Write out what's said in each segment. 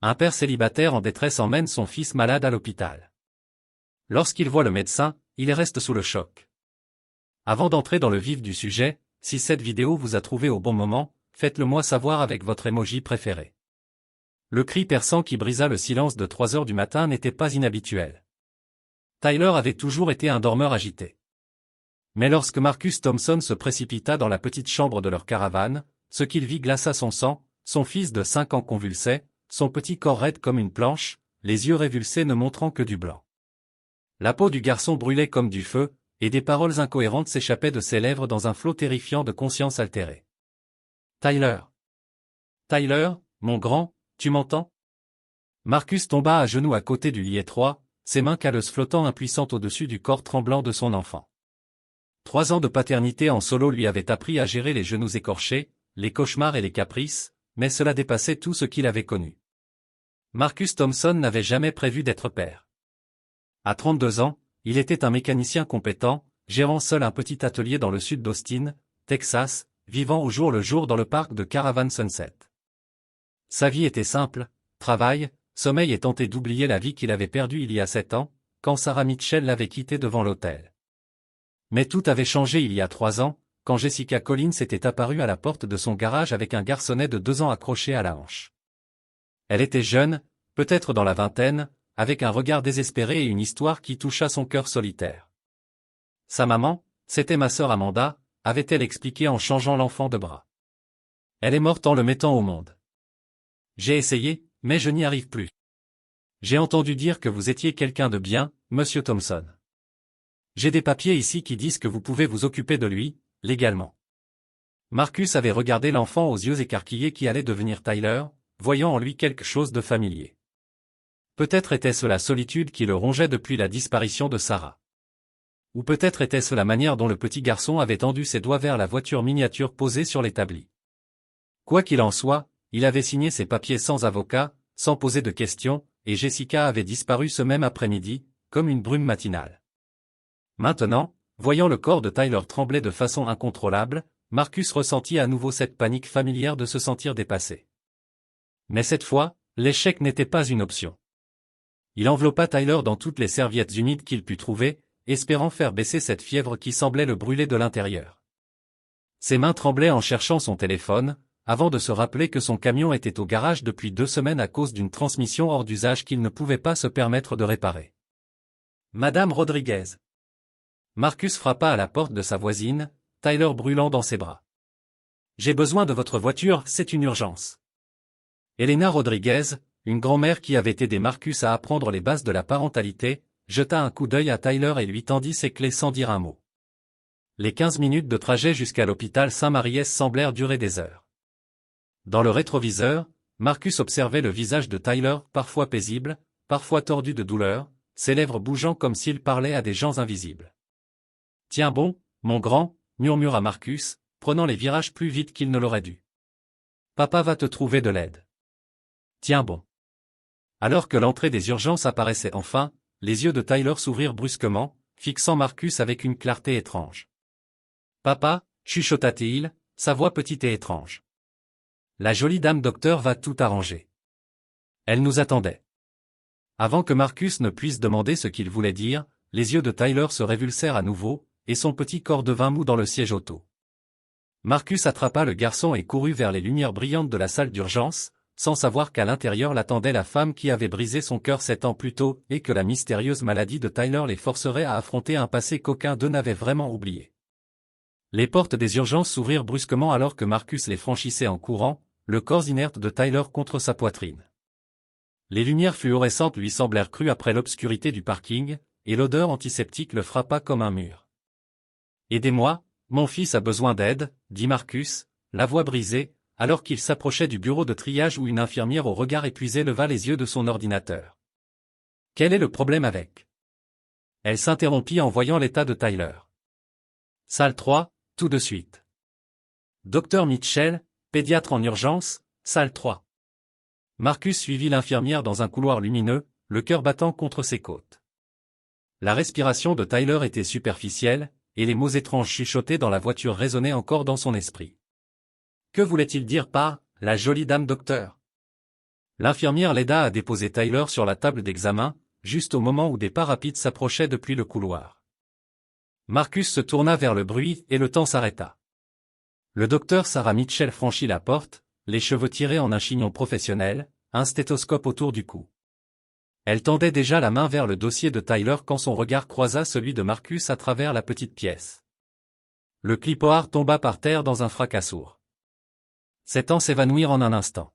Un père célibataire en détresse emmène son fils malade à l'hôpital. Lorsqu'il voit le médecin, il reste sous le choc. Avant d'entrer dans le vif du sujet, si cette vidéo vous a trouvé au bon moment, faites-le moi savoir avec votre emoji préféré. Le cri perçant qui brisa le silence de 3 heures du matin n'était pas inhabituel. Tyler avait toujours été un dormeur agité. Mais lorsque Marcus Thompson se précipita dans la petite chambre de leur caravane, ce qu'il vit glaça son sang, son fils de 5 ans convulsait, son petit corps raide comme une planche, les yeux révulsés ne montrant que du blanc. La peau du garçon brûlait comme du feu, et des paroles incohérentes s'échappaient de ses lèvres dans un flot terrifiant de conscience altérée. « Tyler. Tyler, mon grand, tu m'entends » Marcus tomba à genoux à côté du lit étroit, ses mains calleuses flottant impuissantes au-dessus du corps tremblant de son enfant. 3 ans de paternité en solo lui avaient appris à gérer les genoux écorchés, les cauchemars et les caprices, mais cela dépassait tout ce qu'il avait connu. Marcus Thompson n'avait jamais prévu d'être père. À 32 ans, il était un mécanicien compétent, gérant seul un petit atelier dans le sud d'Austin, Texas, vivant au jour le jour dans le parc de Caravan Sunset. Sa vie était simple, travail, sommeil et tenter d'oublier la vie qu'il avait perdue il y a 7 ans, quand Sarah Mitchell l'avait quitté devant l'hôtel. Mais tout avait changé il y a 3 ans, quand Jessica Collins était apparue à la porte de son garage avec un garçonnet de 2 ans accroché à la hanche. Elle était jeune, peut-être dans la vingtaine, avec un regard désespéré et une histoire qui toucha son cœur solitaire. Sa maman, c'était ma sœur Amanda, avait-elle expliqué en changeant l'enfant de bras. Elle est morte en le mettant au monde. J'ai essayé, mais je n'y arrive plus. J'ai entendu dire que vous étiez quelqu'un de bien, monsieur Thompson. J'ai des papiers ici qui disent que vous pouvez vous occuper de lui, légalement. Marcus avait regardé l'enfant aux yeux écarquillés qui allait devenir Tyler, voyant en lui quelque chose de familier. Peut-être était-ce la solitude qui le rongeait depuis la disparition de Sarah. Ou peut-être était-ce la manière dont le petit garçon avait tendu ses doigts vers la voiture miniature posée sur l'établi. Quoi qu'il en soit, il avait signé ses papiers sans avocat, sans poser de questions, et Jessica avait disparu ce même après-midi, comme une brume matinale. Maintenant, voyant le corps de Tyler trembler de façon incontrôlable, Marcus ressentit à nouveau cette panique familière de se sentir dépassé. Mais cette fois, l'échec n'était pas une option. Il enveloppa Tyler dans toutes les serviettes humides qu'il put trouver, espérant faire baisser cette fièvre qui semblait le brûler de l'intérieur. Ses mains tremblaient en cherchant son téléphone, avant de se rappeler que son camion était au garage depuis 2 semaines à cause d'une transmission hors d'usage qu'il ne pouvait pas se permettre de réparer. Madame Rodriguez. Marcus frappa à la porte de sa voisine, Tyler brûlant dans ses bras. J'ai besoin de votre voiture, c'est une urgence. Elena Rodriguez, une grand-mère qui avait aidé Marcus à apprendre les bases de la parentalité, jeta un coup d'œil à Tyler et lui tendit ses clés sans dire un mot. Les 15 minutes de trajet jusqu'à l'hôpital Saint-Maries semblèrent durer des heures. Dans le rétroviseur, Marcus observait le visage de Tyler, parfois paisible, parfois tordu de douleur, ses lèvres bougeant comme s'il parlait à des gens invisibles. « Tiens bon, mon grand », murmura Marcus, prenant les virages plus vite qu'il ne l'aurait dû. « Papa va te trouver de l'aide. »« Tiens bon. » Alors que l'entrée des urgences apparaissait enfin, les yeux de Tyler s'ouvrirent brusquement, fixant Marcus avec une clarté étrange. « Papa » chuchota-t-il, sa voix petite et étrange. « La jolie dame docteur va tout arranger. Elle nous attendait. » Avant que Marcus ne puisse demander ce qu'il voulait dire, les yeux de Tyler se révulsèrent à nouveau, et son petit corps devint mou dans le siège auto. Marcus attrapa le garçon et courut vers les lumières brillantes de la salle d'urgence, sans savoir qu'à l'intérieur l'attendait la femme qui avait brisé son cœur 7 ans plus tôt et que la mystérieuse maladie de Tyler les forcerait à affronter un passé qu'aucun d'eux n'avait vraiment oublié. Les portes des urgences s'ouvrirent brusquement alors que Marcus les franchissait en courant, le corps inerte de Tyler contre sa poitrine. Les lumières fluorescentes lui semblèrent crues après l'obscurité du parking, et l'odeur antiseptique le frappa comme un mur. « Aidez-moi, mon fils a besoin d'aide, » dit Marcus, la voix brisée, alors qu'il s'approchait du bureau de triage où une infirmière au regard épuisé leva les yeux de son ordinateur. « Quel est le problème avec ?» Elle s'interrompit en voyant l'état de Tyler. « Salle 3, tout de suite. »« Docteur Mitchell, pédiatre en urgence, salle 3. » Marcus suivit l'infirmière dans un couloir lumineux, le cœur battant contre ses côtes. La respiration de Tyler était superficielle, et les mots étranges chuchotés dans la voiture résonnaient encore dans son esprit. Que voulait-il dire par « la jolie dame docteur » ? L'infirmière l'aida à déposer Tyler sur la table d'examen, juste au moment où des pas rapides s'approchaient depuis le couloir. Marcus se tourna vers le bruit et le temps s'arrêta. Le docteur Sarah Mitchell franchit la porte, les cheveux tirés en un chignon professionnel, un stéthoscope autour du cou. Elle tendait déjà la main vers le dossier de Tyler quand son regard croisa celui de Marcus à travers la petite pièce. Le clipboard tomba par terre dans un fracas sourd. 7 ans s'évanouirent en un instant.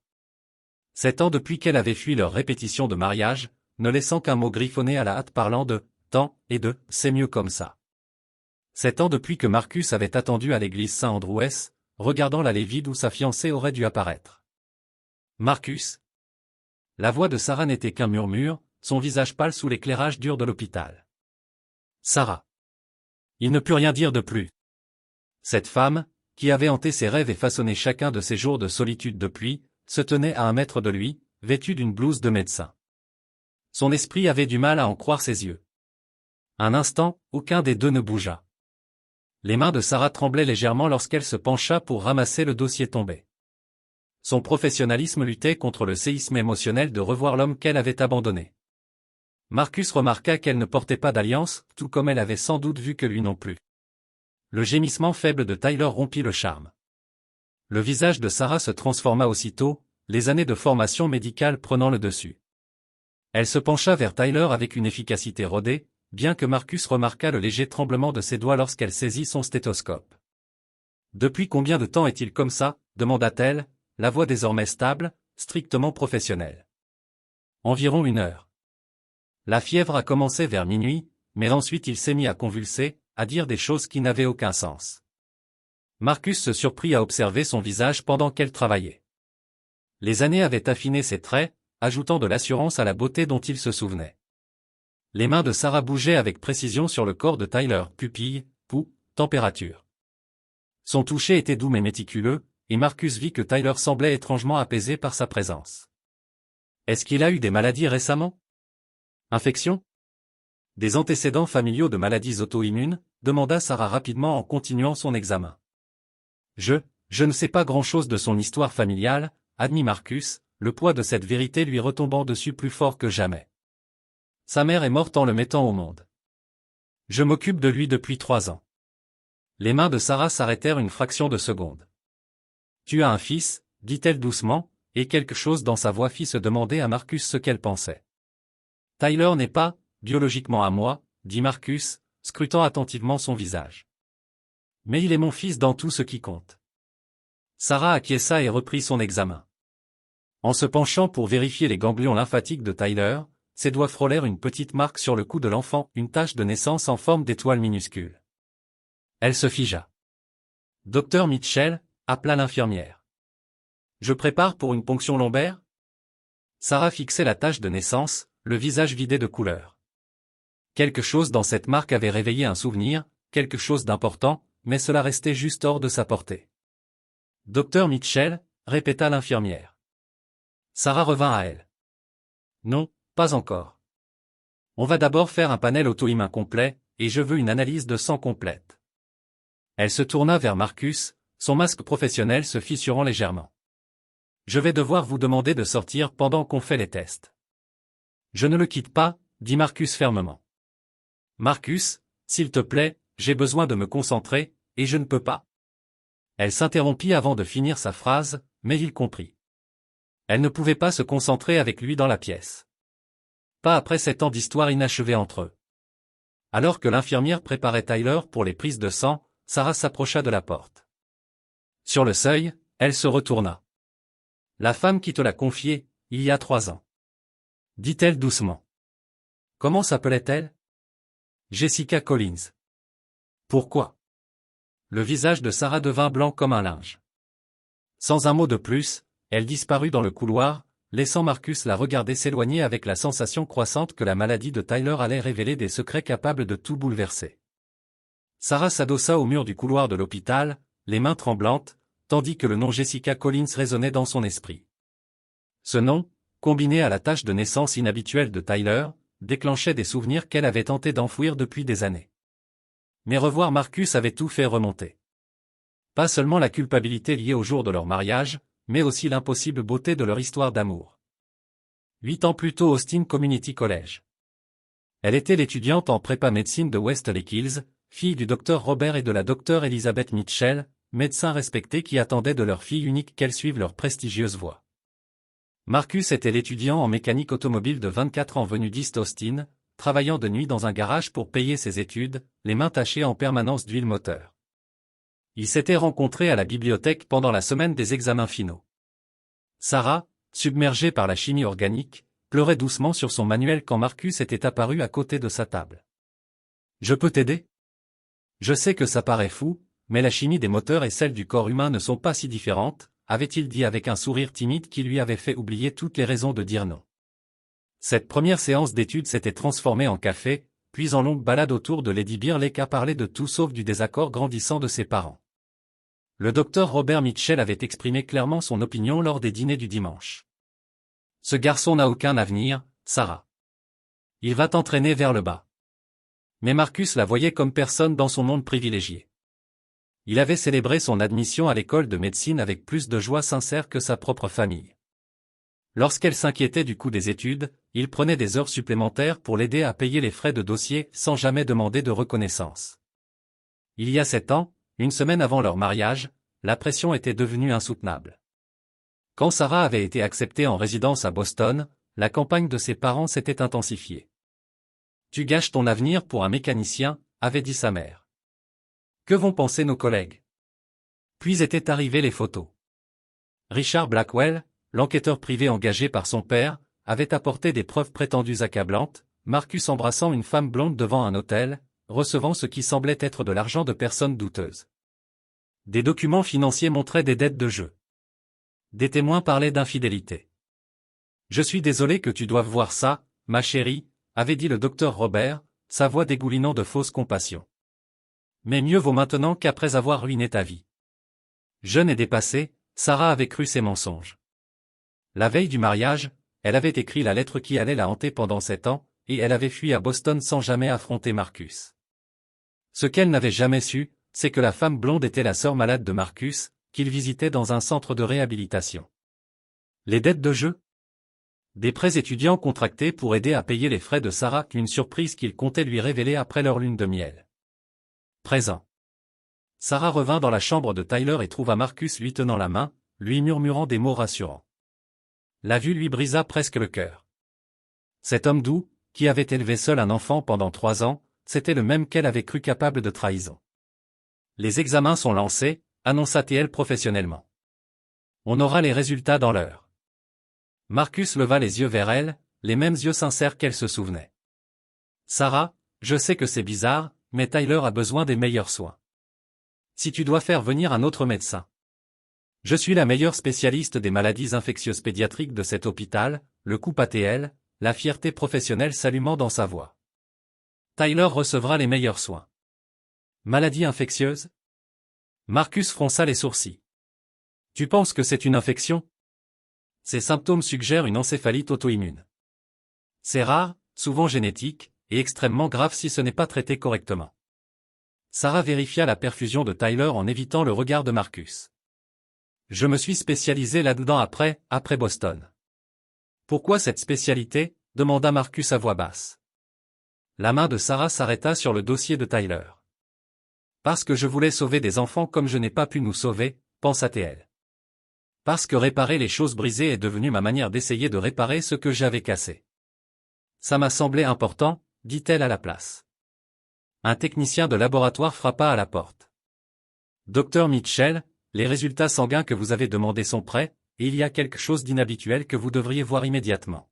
7 ans depuis qu'elle avait fui leur répétition de mariage, ne laissant qu'un mot griffonné à la hâte parlant de « temps » et de « c'est mieux comme ça ». 7 ans depuis que Marcus avait attendu à l'église Saint-Andrews, regardant l'allée vide où sa fiancée aurait dû apparaître. Marcus. La voix de Sarah n'était qu'un murmure, son visage pâle sous l'éclairage dur de l'hôpital. Sarah. Il ne put rien dire de plus. Cette femme, qui avait hanté ses rêves et façonné chacun de ses jours de solitude depuis, se tenait à 1 mètre de lui, vêtue d'une blouse de médecin. Son esprit avait du mal à en croire ses yeux. Un instant, aucun des deux ne bougea. Les mains de Sarah tremblaient légèrement lorsqu'elle se pencha pour ramasser le dossier tombé. Son professionnalisme luttait contre le séisme émotionnel de revoir l'homme qu'elle avait abandonné. Marcus remarqua qu'elle ne portait pas d'alliance, tout comme elle avait sans doute vu que lui non plus. Le gémissement faible de Tyler rompit le charme. Le visage de Sarah se transforma aussitôt, les années de formation médicale prenant le dessus. Elle se pencha vers Tyler avec une efficacité rodée, bien que Marcus remarquât le léger tremblement de ses doigts lorsqu'elle saisit son stéthoscope. « Depuis combien de temps est-il comme ça ?» demanda-t-elle, la voix désormais stable, strictement professionnelle. « Environ 1 heure. La fièvre a commencé vers minuit, mais ensuite il s'est mis à convulser, à dire des choses qui n'avaient aucun sens. » Marcus se surprit à observer son visage pendant qu'elle travaillait. Les années avaient affiné ses traits, ajoutant de l'assurance à la beauté dont il se souvenait. Les mains de Sarah bougeaient avec précision sur le corps de Tyler, pupille, pouls, température. Son toucher était doux mais méticuleux, et Marcus vit que Tyler semblait étrangement apaisé par sa présence. Est-ce qu'il a eu des maladies récemment? Infection? Des antécédents familiaux de maladies auto-immunes? Demanda Sarah rapidement en continuant son examen. Je ne sais pas grand-chose de son histoire familiale, admit Marcus, le poids de cette vérité lui retombant dessus plus fort que jamais. Sa mère est morte en le mettant au monde. Je m'occupe de lui depuis 3 ans. Les mains de Sarah s'arrêtèrent une fraction de seconde. Tu as un fils, dit-elle doucement, et quelque chose dans sa voix fit se demander à Marcus ce qu'elle pensait. Tyler n'est pas, biologiquement à moi, dit Marcus, scrutant attentivement son visage. Mais il est mon fils dans tout ce qui compte. Sarah acquiesça et reprit son examen. En se penchant pour vérifier les ganglions lymphatiques de Tyler, ses doigts frôlèrent une petite marque sur le cou de l'enfant, une tache de naissance en forme d'étoile minuscule. Elle se figea. Docteur Mitchell, appela l'infirmière. Je prépare pour une ponction lombaire? Sarah fixait la tache de naissance, le visage vidé de couleur. Quelque chose dans cette marque avait réveillé un souvenir, quelque chose d'important, mais cela restait juste hors de sa portée. Docteur Mitchell, répéta l'infirmière. Sarah revint à elle. Non, pas encore. On va d'abord faire un panel auto-immun complet, et je veux une analyse de sang complète. Elle se tourna vers Marcus, son masque professionnel se fissurant légèrement. Je vais devoir vous demander de sortir pendant qu'on fait les tests. Je ne le quitte pas, dit Marcus fermement. Marcus, s'il te plaît, j'ai besoin de me concentrer, et je ne peux pas. Elle s'interrompit avant de finir sa phrase, mais il comprit. Elle ne pouvait pas se concentrer avec lui dans la pièce. Pas après 7 ans d'histoire inachevée entre eux. Alors que l'infirmière préparait Tyler pour les prises de sang, Sarah s'approcha de la porte. Sur le seuil, elle se retourna. La femme qui te l'a confiée, il y a 3 ans. Dit-elle doucement. Comment s'appelait-elle? Jessica Collins. Pourquoi? Le visage de Sarah devint blanc comme un linge. Sans un mot de plus, elle disparut dans le couloir, laissant Marcus la regarder s'éloigner avec la sensation croissante que la maladie de Tyler allait révéler des secrets capables de tout bouleverser. Sarah s'adossa au mur du couloir de l'hôpital, les mains tremblantes, tandis que le nom Jessica Collins résonnait dans son esprit. Ce nom, combiné à la tache de naissance inhabituelle de Tyler, déclenchait des souvenirs qu'elle avait tenté d'enfouir depuis des années. Mais revoir Marcus avait tout fait remonter. Pas seulement la culpabilité liée au jour de leur mariage, mais aussi l'impossible beauté de leur histoire d'amour. 8 ans plus tôt Austin Community College. Elle était l'étudiante en prépa médecine de West Lake Hills, fille du docteur Robert et de la docteure Elizabeth Mitchell, médecins respectés qui attendaient de leur fille unique qu'elle suive leur prestigieuse voie. Marcus était l'étudiant en mécanique automobile de 24 ans venu d'East Austin, travaillant de nuit dans un garage pour payer ses études, les mains tachées en permanence d'huile moteur. Ils s'étaient rencontrés à la bibliothèque pendant la semaine des examens finaux. Sarah, submergée par la chimie organique, pleurait doucement sur son manuel quand Marcus était apparu à côté de sa table. « Je peux t'aider ? Je sais que ça paraît fou, mais la chimie des moteurs et celle du corps humain ne sont pas si différentes, avait-il dit avec un sourire timide qui lui avait fait oublier toutes les raisons de dire non. Cette première séance d'études s'était transformée en café, puis en longue balade autour de Lady Bear Lake à parler de tout sauf du désaccord grandissant de ses parents. Le docteur Robert Mitchell avait exprimé clairement son opinion lors des dîners du dimanche. « Ce garçon n'a aucun avenir, Sarah. Il va t'entraîner vers le bas. » Mais Marcus la voyait comme personne dans son monde privilégié. Il avait célébré son admission à l'école de médecine avec plus de joie sincère que sa propre famille. Lorsqu'elle s'inquiétait du coût des études, il prenait des heures supplémentaires pour l'aider à payer les frais de dossier sans jamais demander de reconnaissance. Il y a 7 ans, une semaine avant leur mariage, la pression était devenue insoutenable. Quand Sarah avait été acceptée en résidence à Boston, la campagne de ses parents s'était intensifiée. « Tu gâches ton avenir pour un mécanicien », avait dit sa mère. « Que vont penser nos collègues ?» Puis étaient arrivées les photos. Richard Blackwell, l'enquêteur privé engagé par son père, avait apporté des preuves prétendues accablantes, Marcus embrassant une femme blonde devant un hôtel, recevant ce qui semblait être de l'argent de personnes douteuses. Des documents financiers montraient des dettes de jeu. Des témoins parlaient d'infidélité. « Je suis désolé que tu doives voir ça, ma chérie », avait dit le docteur Robert, sa voix dégoulinant de fausse compassion. « Mais mieux vaut maintenant qu'après avoir ruiné ta vie. » Jeune et dépassée, Sarah avait cru ses mensonges. La veille du mariage, elle avait écrit la lettre qui allait la hanter pendant 7 ans, et elle avait fui à Boston sans jamais affronter Marcus. Ce qu'elle n'avait jamais su, c'est que la femme blonde était la sœur malade de Marcus, qu'il visitait dans un centre de réhabilitation. Les dettes de jeu ? Des prêts étudiants contractés pour aider à payer les frais de Sarah, une surprise qu'il comptait lui révéler après leur lune de miel. Présent. Sarah revint dans la chambre de Tyler et trouva Marcus lui tenant la main, lui murmurant des mots rassurants. La vue lui brisa presque le cœur. Cet homme doux, qui avait élevé seul un enfant pendant 3 ans, c'était le même qu'elle avait cru capable de trahison. Les examens sont lancés, annonça-t-elle professionnellement. On aura les résultats dans l'heure. Marcus leva les yeux vers elle, les mêmes yeux sincères qu'elle se souvenait. Sarah, je sais que c'est bizarre, mais Tyler a besoin des meilleurs soins. Si tu dois faire venir un autre médecin. Je suis la meilleure spécialiste des maladies infectieuses pédiatriques de cet hôpital, le coup ATL, la fierté professionnelle s'allumant dans sa voix. Tyler recevra les meilleurs soins. Maladie infectieuse ? Marcus fronça les sourcils. Tu penses que c'est une infection ? Ces symptômes suggèrent une encéphalite auto-immune. C'est rare, souvent génétique, et extrêmement grave si ce n'est pas traité correctement. Sarah vérifia la perfusion de Tyler en évitant le regard de Marcus. Je me suis spécialisé là-dedans après Boston. Pourquoi cette spécialité ? Demanda Marcus à voix basse. La main de Sarah s'arrêta sur le dossier de Tyler. Parce que je voulais sauver des enfants comme je n'ai pas pu nous sauver, pensa-t-elle. Parce que réparer les choses brisées est devenu ma manière d'essayer de réparer ce que j'avais cassé. Ça m'a semblé important, dit-elle à la place. Un technicien de laboratoire frappa à la porte. Docteur Mitchell, les résultats sanguins que vous avez demandés sont prêts, et il y a quelque chose d'inhabituel que vous devriez voir immédiatement.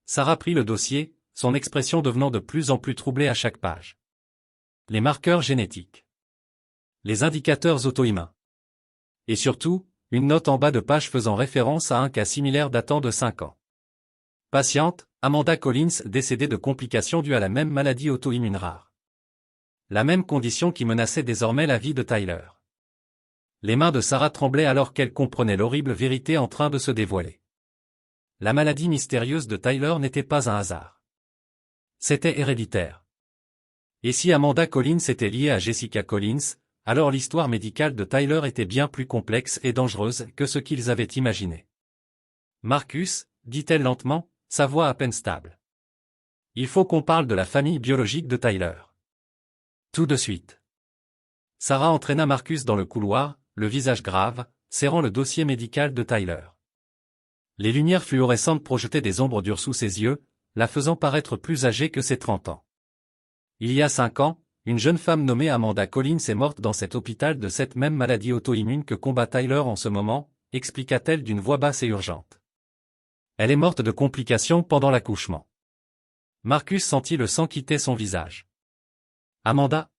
Sarah prit le dossier, son expression devenant de plus en plus troublée à chaque page. Les marqueurs génétiques. Les indicateurs auto-immuns. Et surtout, une note en bas de page faisant référence à un cas similaire datant de 5 ans. Patiente, Amanda Collins décédée de complications dues à la même maladie auto-immune rare. La même condition qui menaçait désormais la vie de Tyler. Les mains de Sarah tremblaient alors qu'elle comprenait l'horrible vérité en train de se dévoiler. La maladie mystérieuse de Tyler n'était pas un hasard. C'était héréditaire. Et si Amanda Collins était liée à Jessica Collins, alors l'histoire médicale de Tyler était bien plus complexe et dangereuse que ce qu'ils avaient imaginé. Marcus, dit-elle lentement, sa voix à peine stable. Il faut qu'on parle de la famille biologique de Tyler. Tout de suite. Sarah entraîna Marcus dans le couloir, le visage grave, serrant le dossier médical de Tyler. Les lumières fluorescentes projetaient des ombres dures sous ses yeux, la faisant paraître plus âgée que ses 30 ans. Il y a 5 ans, une jeune femme nommée Amanda Collins est morte dans cet hôpital de cette même maladie auto-immune que combat Tyler en ce moment, expliqua-t-elle d'une voix basse et urgente. Elle est morte de complications pendant l'accouchement. Marcus sentit le sang quitter son visage. Amanda?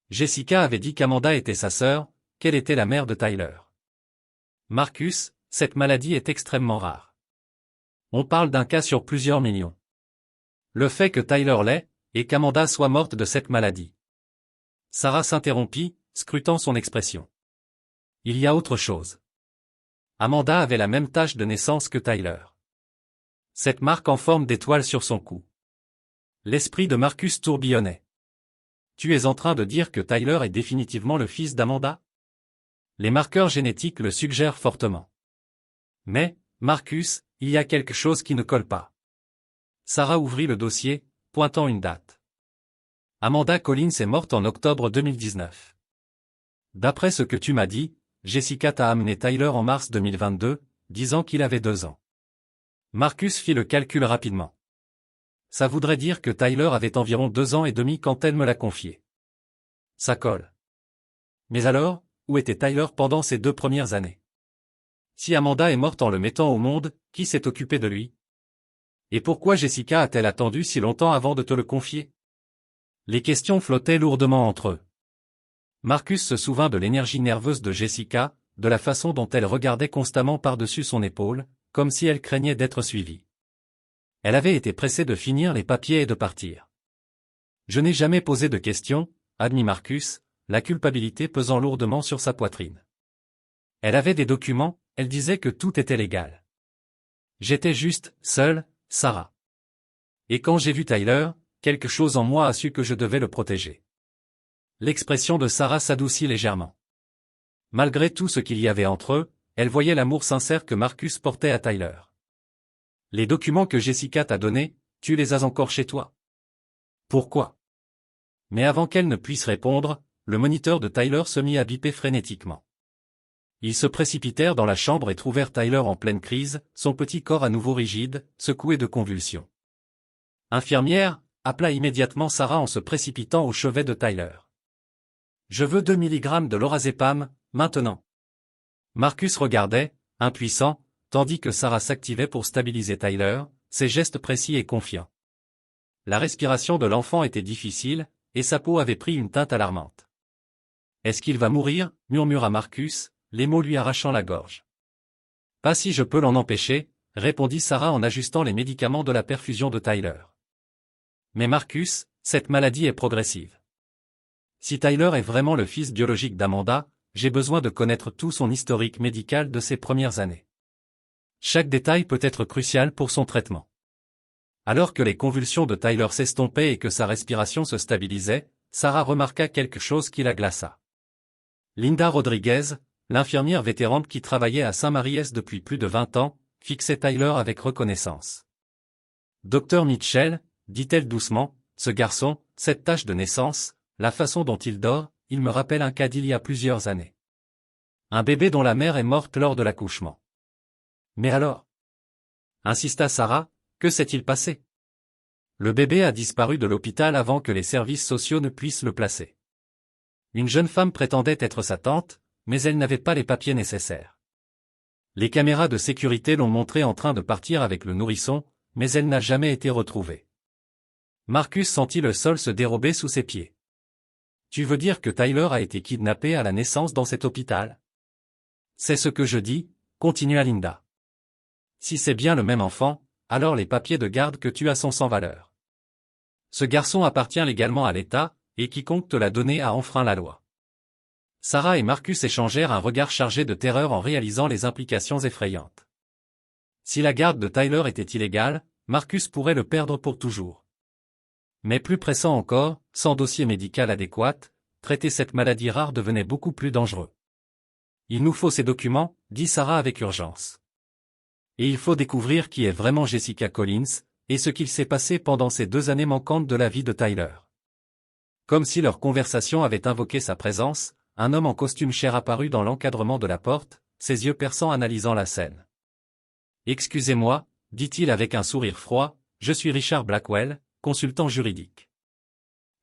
Jessica avait dit qu'Amanda était sa sœur, qu'elle était la mère de Tyler. Marcus, cette maladie est extrêmement rare. On parle d'un cas sur plusieurs millions. Le fait que Tyler l'ait, et qu'Amanda soit morte de cette maladie. Sarah s'interrompit, scrutant son expression. Il y a autre chose. Amanda avait la même tache de naissance que Tyler. Cette marque en forme d'étoile sur son cou. L'esprit de Marcus tourbillonnait. Tu es en train de dire que Tyler est définitivement le fils d'Amanda? Les marqueurs génétiques le suggèrent fortement. Mais, Marcus, il y a quelque chose qui ne colle pas. Sarah ouvrit le dossier, pointant une date. Amanda Collins est morte en octobre 2019. D'après ce que tu m'as dit, Jessica t'a amené Tyler en mars 2022, disant qu'il avait 2 ans. Marcus fit le calcul rapidement. Ça voudrait dire que Tyler avait environ 2 ans et demi quand elle me l'a confié. Ça colle. Mais alors, où était Tyler pendant ces 2 premières années? Si Amanda est morte en le mettant au monde, qui s'est occupé de lui? Et pourquoi Jessica a-t-elle attendu si longtemps avant de te le confier? Les questions flottaient lourdement entre eux. Marcus se souvint de l'énergie nerveuse de Jessica, de la façon dont elle regardait constamment par-dessus son épaule, comme si elle craignait d'être suivie. Elle avait été pressée de finir les papiers et de partir. Je n'ai jamais posé de questions, admit Marcus, la culpabilité pesant lourdement sur sa poitrine. Elle avait des documents, elle disait que tout était légal. J'étais juste, seule, Sarah. Et quand j'ai vu Tyler, quelque chose en moi a su que je devais le protéger. L'expression de Sarah s'adoucit légèrement. Malgré tout ce qu'il y avait entre eux, elle voyait l'amour sincère que Marcus portait à Tyler. Les documents que Jessica t'a donnés, tu les as encore chez toi? Pourquoi? Mais avant qu'elle ne puisse répondre, le moniteur de Tyler se mit à biper frénétiquement. Ils se précipitèrent dans la chambre et trouvèrent Tyler en pleine crise, son petit corps à nouveau rigide, secoué de convulsions. Infirmière, appela immédiatement Sarah en se précipitant au chevet de Tyler. Je veux 2 mg de lorazépam, maintenant. Marcus regardait, impuissant, tandis que Sarah s'activait pour stabiliser Tyler, ses gestes précis et confiants. La respiration de l'enfant était difficile, et sa peau avait pris une teinte alarmante. Est-ce qu'il va mourir? Murmura Marcus, les mots lui arrachant la gorge. Pas si je peux l'en empêcher, répondit Sarah en ajustant les médicaments de la perfusion de Tyler. Mais Marcus, cette maladie est progressive. Si Tyler est vraiment le fils biologique d'Amanda, j'ai besoin de connaître tout son historique médical de ses premières années. Chaque détail peut être crucial pour son traitement. Alors que les convulsions de Tyler s'estompaient et que sa respiration se stabilisait, Sarah remarqua quelque chose qui la glaça. Linda Rodriguez, l'infirmière vétérante qui travaillait à Saint-Maries depuis plus de 20 ans, fixait Tyler avec reconnaissance. Docteur Mitchell, dit-elle doucement, ce garçon, cette tache de naissance, la façon dont il dort, il me rappelle un cas d'il y a plusieurs années. Un bébé dont la mère est morte lors de l'accouchement. Mais alors? Insista Sarah, que s'est-il passé? Le bébé a disparu de l'hôpital avant que les services sociaux ne puissent le placer. Une jeune femme prétendait être sa tante, mais elle n'avait pas les papiers nécessaires. Les caméras de sécurité l'ont montrée en train de partir avec le nourrisson, mais elle n'a jamais été retrouvée. Marcus sentit le sol se dérober sous ses pieds. Tu veux dire que Tyler a été kidnappé à la naissance dans cet hôpital? C'est ce que je dis, continua Linda. Si c'est bien le même enfant, alors les papiers de garde que tu as sont sans valeur. Ce garçon appartient légalement à l'État, et quiconque te l'a donné a enfreint la loi. Sarah et Marcus échangèrent un regard chargé de terreur en réalisant les implications effrayantes. Si la garde de Tyler était illégale, Marcus pourrait le perdre pour toujours. Mais plus pressant encore, sans dossier médical adéquat, traiter cette maladie rare devenait beaucoup plus dangereux. Il nous faut ces documents, dit Sarah avec urgence. Et il faut découvrir qui est vraiment Jessica Collins, et ce qu'il s'est passé pendant ces 2 années manquantes de la vie de Tyler. Comme si leur conversation avait invoqué sa présence, un homme en costume chair apparut dans l'encadrement de la porte, ses yeux perçants analysant la scène. « Excusez-moi, dit-il avec un sourire froid, je suis Richard Blackwell, consultant juridique.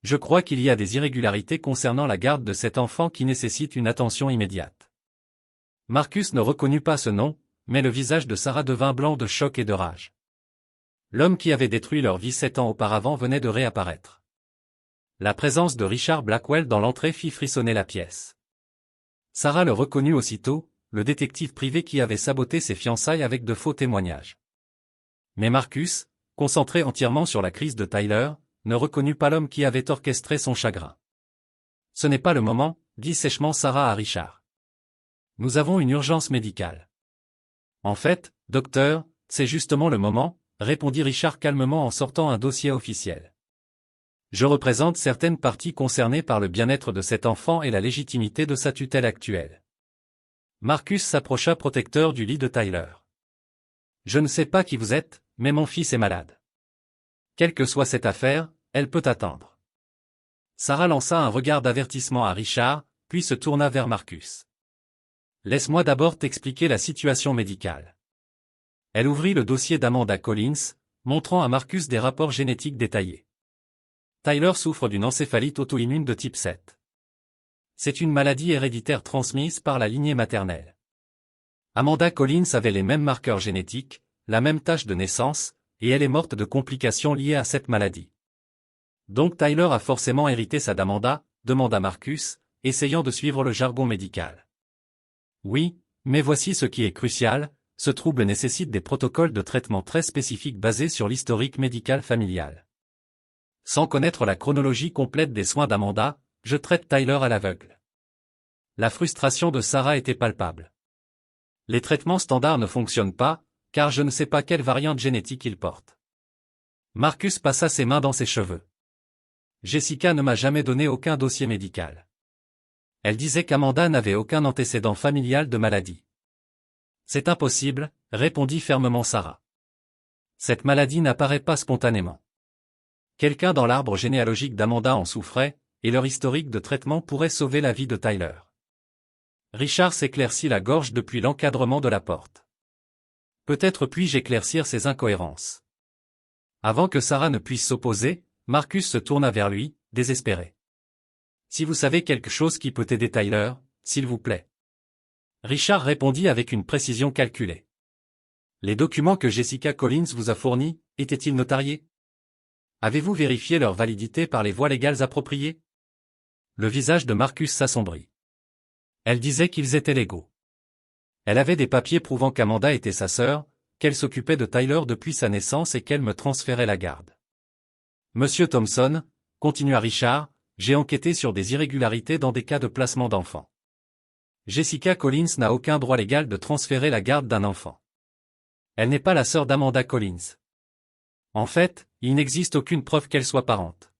Je crois qu'il y a des irrégularités concernant la garde de cet enfant qui nécessitent une attention immédiate. » Marcus ne reconnut pas ce nom, mais le visage de Sarah devint blanc de choc et de rage. L'homme qui avait détruit leur vie 7 ans auparavant venait de réapparaître. La présence de Richard Blackwell dans l'entrée fit frissonner la pièce. Sarah le reconnut aussitôt, le détective privé qui avait saboté ses fiançailles avec de faux témoignages. Mais Marcus, concentré entièrement sur la crise de Tyler, ne reconnut pas l'homme qui avait orchestré son chagrin. « Ce n'est pas le moment, dit sèchement Sarah à Richard. Nous avons une urgence médicale. » « En fait, docteur, c'est justement le moment, répondit Richard calmement en sortant un dossier officiel. Je représente certaines parties concernées par le bien-être de cet enfant et la légitimité de sa tutelle actuelle. Marcus s'approcha protecteur du lit de Tyler. Je ne sais pas qui vous êtes, mais mon fils est malade. Quelle que soit cette affaire, elle peut attendre. Sarah lança un regard d'avertissement à Richard, puis se tourna vers Marcus. Laisse-moi d'abord t'expliquer la situation médicale. Elle ouvrit le dossier d'Amanda Collins, montrant à Marcus des rapports génétiques détaillés. Tyler souffre d'une encéphalite auto-immune de type 7. C'est une maladie héréditaire transmise par la lignée maternelle. Amanda Collins avait les mêmes marqueurs génétiques, la même tâche de naissance, et elle est morte de complications liées à cette maladie. Donc Tyler a forcément hérité ça d'Amanda, demanda Marcus, essayant de suivre le jargon médical. Oui, mais voici ce qui est crucial, ce trouble nécessite des protocoles de traitement très spécifiques basés sur l'historique médical familial. Sans connaître la chronologie complète des soins d'Amanda, je traite Tyler à l'aveugle. La frustration de Sarah était palpable. Les traitements standards ne fonctionnent pas, car je ne sais pas quelle variante génétique il porte. Marcus passa ses mains dans ses cheveux. Jessica ne m'a jamais donné aucun dossier médical. Elle disait qu'Amanda n'avait aucun antécédent familial de maladie. C'est impossible, répondit fermement Sarah. Cette maladie n'apparaît pas spontanément. Quelqu'un dans l'arbre généalogique d'Amanda en souffrait, et leur historique de traitement pourrait sauver la vie de Tyler. Richard s'éclaircit la gorge depuis l'encadrement de la porte. Peut-être puis-je éclaircir ces incohérences. Avant que Sarah ne puisse s'opposer, Marcus se tourna vers lui, désespéré. Si vous savez quelque chose qui peut aider Tyler, s'il vous plaît. Richard répondit avec une précision calculée. Les documents que Jessica Collins vous a fournis, étaient-ils notariés? Avez-vous vérifié leur validité par les voies légales appropriées? Le visage de Marcus s'assombrit. Elle disait qu'ils étaient légaux. Elle avait des papiers prouvant qu'Amanda était sa sœur, qu'elle s'occupait de Tyler depuis sa naissance et qu'elle me transférait la garde. Monsieur Thompson, continua Richard, j'ai enquêté sur des irrégularités dans des cas de placement d'enfants. Jessica Collins n'a aucun droit légal de transférer la garde d'un enfant. Elle n'est pas la sœur d'Amanda Collins. En fait, il n'existe aucune preuve qu'elle soit parente.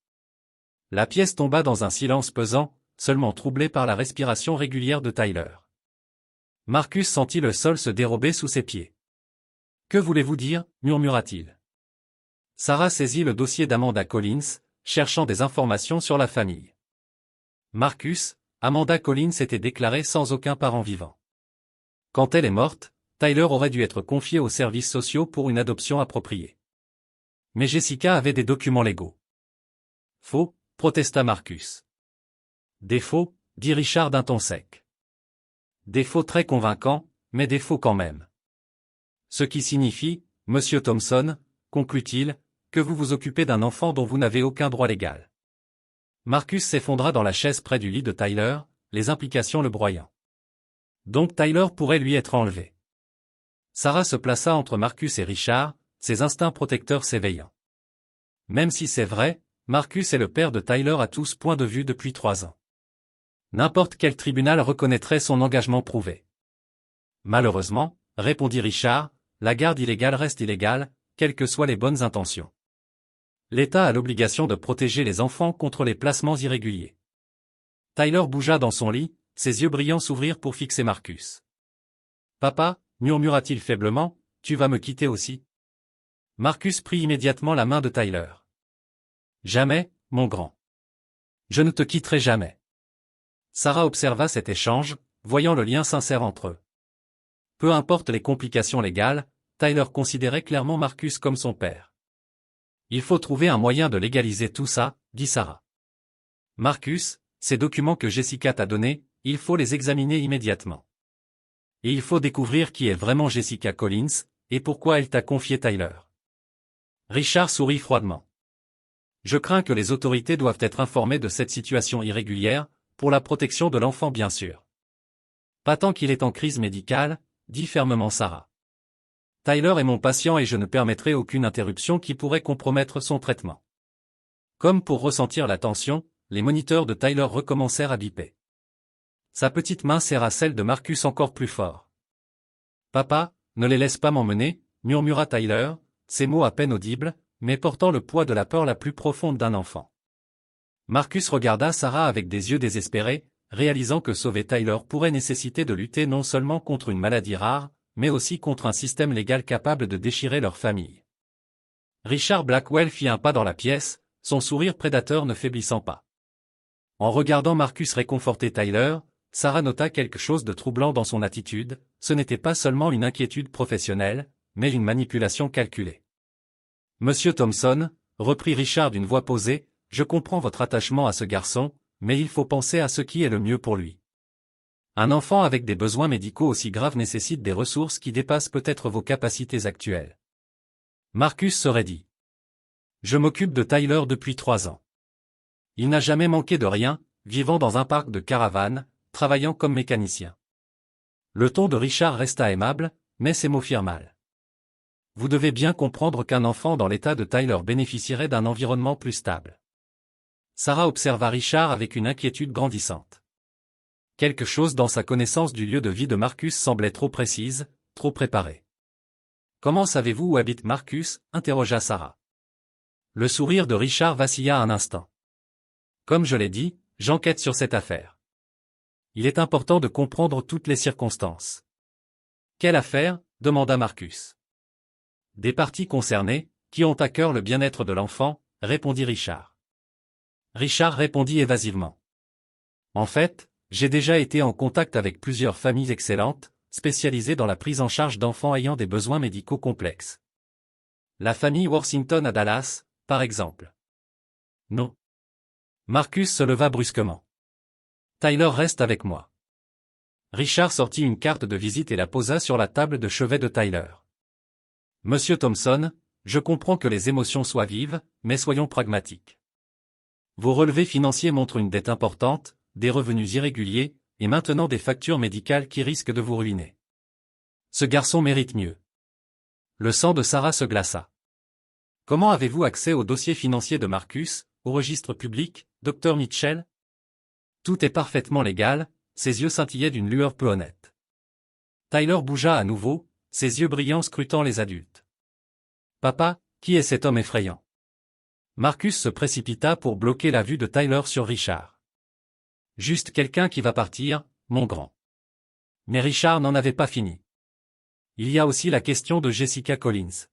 La pièce tomba dans un silence pesant, seulement troublé par la respiration régulière de Tyler. Marcus sentit le sol se dérober sous ses pieds. « Que voulez-vous dire » murmura-t-il. Sarah saisit le dossier d'Amanda Collins, cherchant des informations sur la famille. Marcus, Amanda Collins était déclarée sans aucun parent vivant. Quand elle est morte, Tyler aurait dû être confié aux services sociaux pour une adoption appropriée. Mais Jessica avait des documents légaux. Faux, protesta Marcus. Des faux, dit Richard d'un ton sec. Des faux très convaincants, mais des faux quand même. Ce qui signifie, monsieur Thompson, conclut-il, que vous vous occupez d'un enfant dont vous n'avez aucun droit légal. Marcus s'effondra dans la chaise près du lit de Tyler, les implications le broyant. Donc Tyler pourrait lui être enlevé. Sarah se plaça entre Marcus et Richard, ses instincts protecteurs s'éveillant. Même si c'est vrai, Marcus est le père de Tyler à tous points de vue depuis 3 ans. N'importe quel tribunal reconnaîtrait son engagement prouvé. Malheureusement, répondit Richard, la garde illégale reste illégale, quelles que soient les bonnes intentions. L'État a l'obligation de protéger les enfants contre les placements irréguliers. Tyler bougea dans son lit, ses yeux brillants s'ouvrirent pour fixer Marcus. Papa, murmura-t-il faiblement, tu vas me quitter aussi? Marcus prit immédiatement la main de Tyler. Jamais, mon grand. Je ne te quitterai jamais. Sarah observa cet échange, voyant le lien sincère entre eux. Peu importe les complications légales, Tyler considérait clairement Marcus comme son père. Il faut trouver un moyen de légaliser tout ça, dit Sarah. Marcus, ces documents que Jessica t'a donnés, il faut les examiner immédiatement. Et il faut découvrir qui est vraiment Jessica Collins, et pourquoi elle t'a confié Tyler. Richard sourit froidement. Je crains que les autorités doivent être informées de cette situation irrégulière, pour la protection de l'enfant bien sûr. Pas tant qu'il est en crise médicale, dit fermement Sarah. Tyler est mon patient et je ne permettrai aucune interruption qui pourrait compromettre son traitement. Comme pour ressentir la tension, les moniteurs de Tyler recommencèrent à biper. Sa petite main serra celle de Marcus encore plus fort. Papa, ne les laisse pas m'emmener, murmura Tyler, ses mots à peine audibles, mais portant le poids de la peur la plus profonde d'un enfant. Marcus regarda Sarah avec des yeux désespérés, réalisant que sauver Tyler pourrait nécessiter de lutter non seulement contre une maladie rare, mais aussi contre un système légal capable de déchirer leur famille. Richard Blackwell fit un pas dans la pièce, son sourire prédateur ne faiblissant pas. En regardant Marcus réconforter Tyler, Sarah nota quelque chose de troublant dans son attitude, ce n'était pas seulement une inquiétude professionnelle, mais une manipulation calculée. Monsieur Thompson, reprit Richard d'une voix posée, je comprends votre attachement à ce garçon, mais il faut penser à ce qui est le mieux pour lui. Un enfant avec des besoins médicaux aussi graves nécessite des ressources qui dépassent peut-être vos capacités actuelles. Marcus se raidit. Je m'occupe de Tyler depuis 3 ans. Il n'a jamais manqué de rien, vivant dans un parc de caravanes, travaillant comme mécanicien. Le ton de Richard resta aimable, mais ses mots firent mal. Vous devez bien comprendre qu'un enfant dans l'état de Tyler bénéficierait d'un environnement plus stable. Sarah observa Richard avec une inquiétude grandissante. Quelque chose dans sa connaissance du lieu de vie de Marcus semblait trop précise, trop préparée. Comment savez-vous où habite Marcus? Interrogea Sarah. Le sourire de Richard vacilla un instant. Comme je l'ai dit, j'enquête sur cette affaire. Il est important de comprendre toutes les circonstances. Quelle affaire? Demanda Marcus. Des parties concernées, qui ont à cœur le bien-être de l'enfant, répondit Richard. Richard répondit évasivement. En fait, j'ai déjà été en contact avec plusieurs familles excellentes, spécialisées dans la prise en charge d'enfants ayant des besoins médicaux complexes. La famille Worthington à Dallas, par exemple. Non. Marcus se leva brusquement. Tyler reste avec moi. Richard sortit une carte de visite et la posa sur la table de chevet de Tyler. Monsieur Thompson, je comprends que les émotions soient vives, mais soyons pragmatiques. Vos relevés financiers montrent une dette importante, des revenus irréguliers, et maintenant des factures médicales qui risquent de vous ruiner. Ce garçon mérite mieux. Le sang de Sarah se glaça. Comment avez-vous accès au dossier financier de Marcus, au registre public, Dr Mitchell? Tout est parfaitement légal, ses yeux scintillaient d'une lueur peu honnête. Tyler bougea à nouveau, ses yeux brillants scrutant les adultes. Papa, qui est cet homme effrayant? Marcus se précipita pour bloquer la vue de Tyler sur Richard. Juste quelqu'un qui va partir, mon grand. Mais Richard n'en avait pas fini. Il y a aussi la question de Jessica Collins.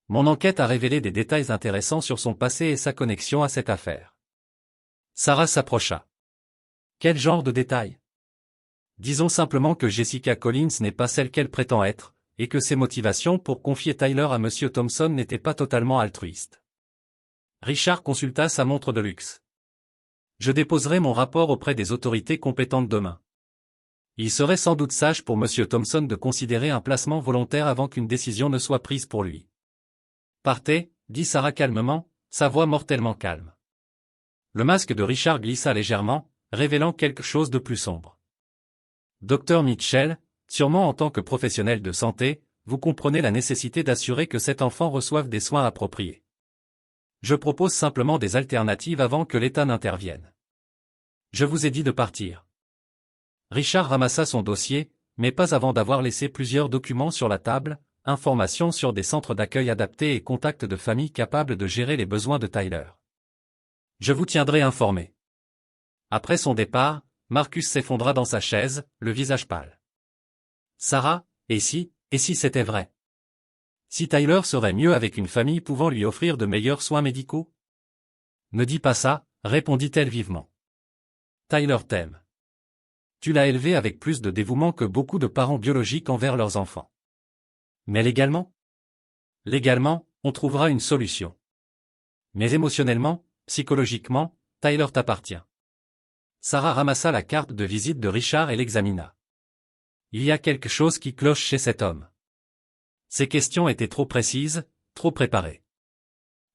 Mon enquête a révélé des détails intéressants sur son passé et sa connexion à cette affaire. Sarah s'approcha. Quel genre de détails? Disons simplement que Jessica Collins n'est pas celle qu'elle prétend être, et que ses motivations pour confier Tyler à Monsieur Thompson n'étaient pas totalement altruistes. Richard consulta sa montre de luxe. Je déposerai mon rapport auprès des autorités compétentes demain. Il serait sans doute sage pour Monsieur Thompson de considérer un placement volontaire avant qu'une décision ne soit prise pour lui. Partez, dit Sarah calmement, sa voix mortellement calme. Le masque de Richard glissa légèrement, révélant quelque chose de plus sombre. Dr Mitchell, sûrement en tant que professionnel de santé, vous comprenez la nécessité d'assurer que cet enfant reçoive des soins appropriés. Je propose simplement des alternatives avant que l'État n'intervienne. Je vous ai dit de partir. Richard ramassa son dossier, mais pas avant d'avoir laissé plusieurs documents sur la table, informations sur des centres d'accueil adaptés et contacts de familles capables de gérer les besoins de Tyler. Je vous tiendrai informé. Après son départ, Marcus s'effondra dans sa chaise, le visage pâle. Sarah, et si c'était vrai? Si Tyler serait mieux avec une famille pouvant lui offrir de meilleurs soins médicaux? Ne dis pas ça, répondit-elle vivement. Tyler t'aime. Tu l'as élevé avec plus de dévouement que beaucoup de parents biologiques envers leurs enfants. Mais légalement? Légalement, on trouvera une solution. Mais émotionnellement, psychologiquement, Tyler t'appartient. Sarah ramassa la carte de visite de Richard et l'examina. Il y a quelque chose qui cloche chez cet homme. Ses questions étaient trop précises, trop préparées.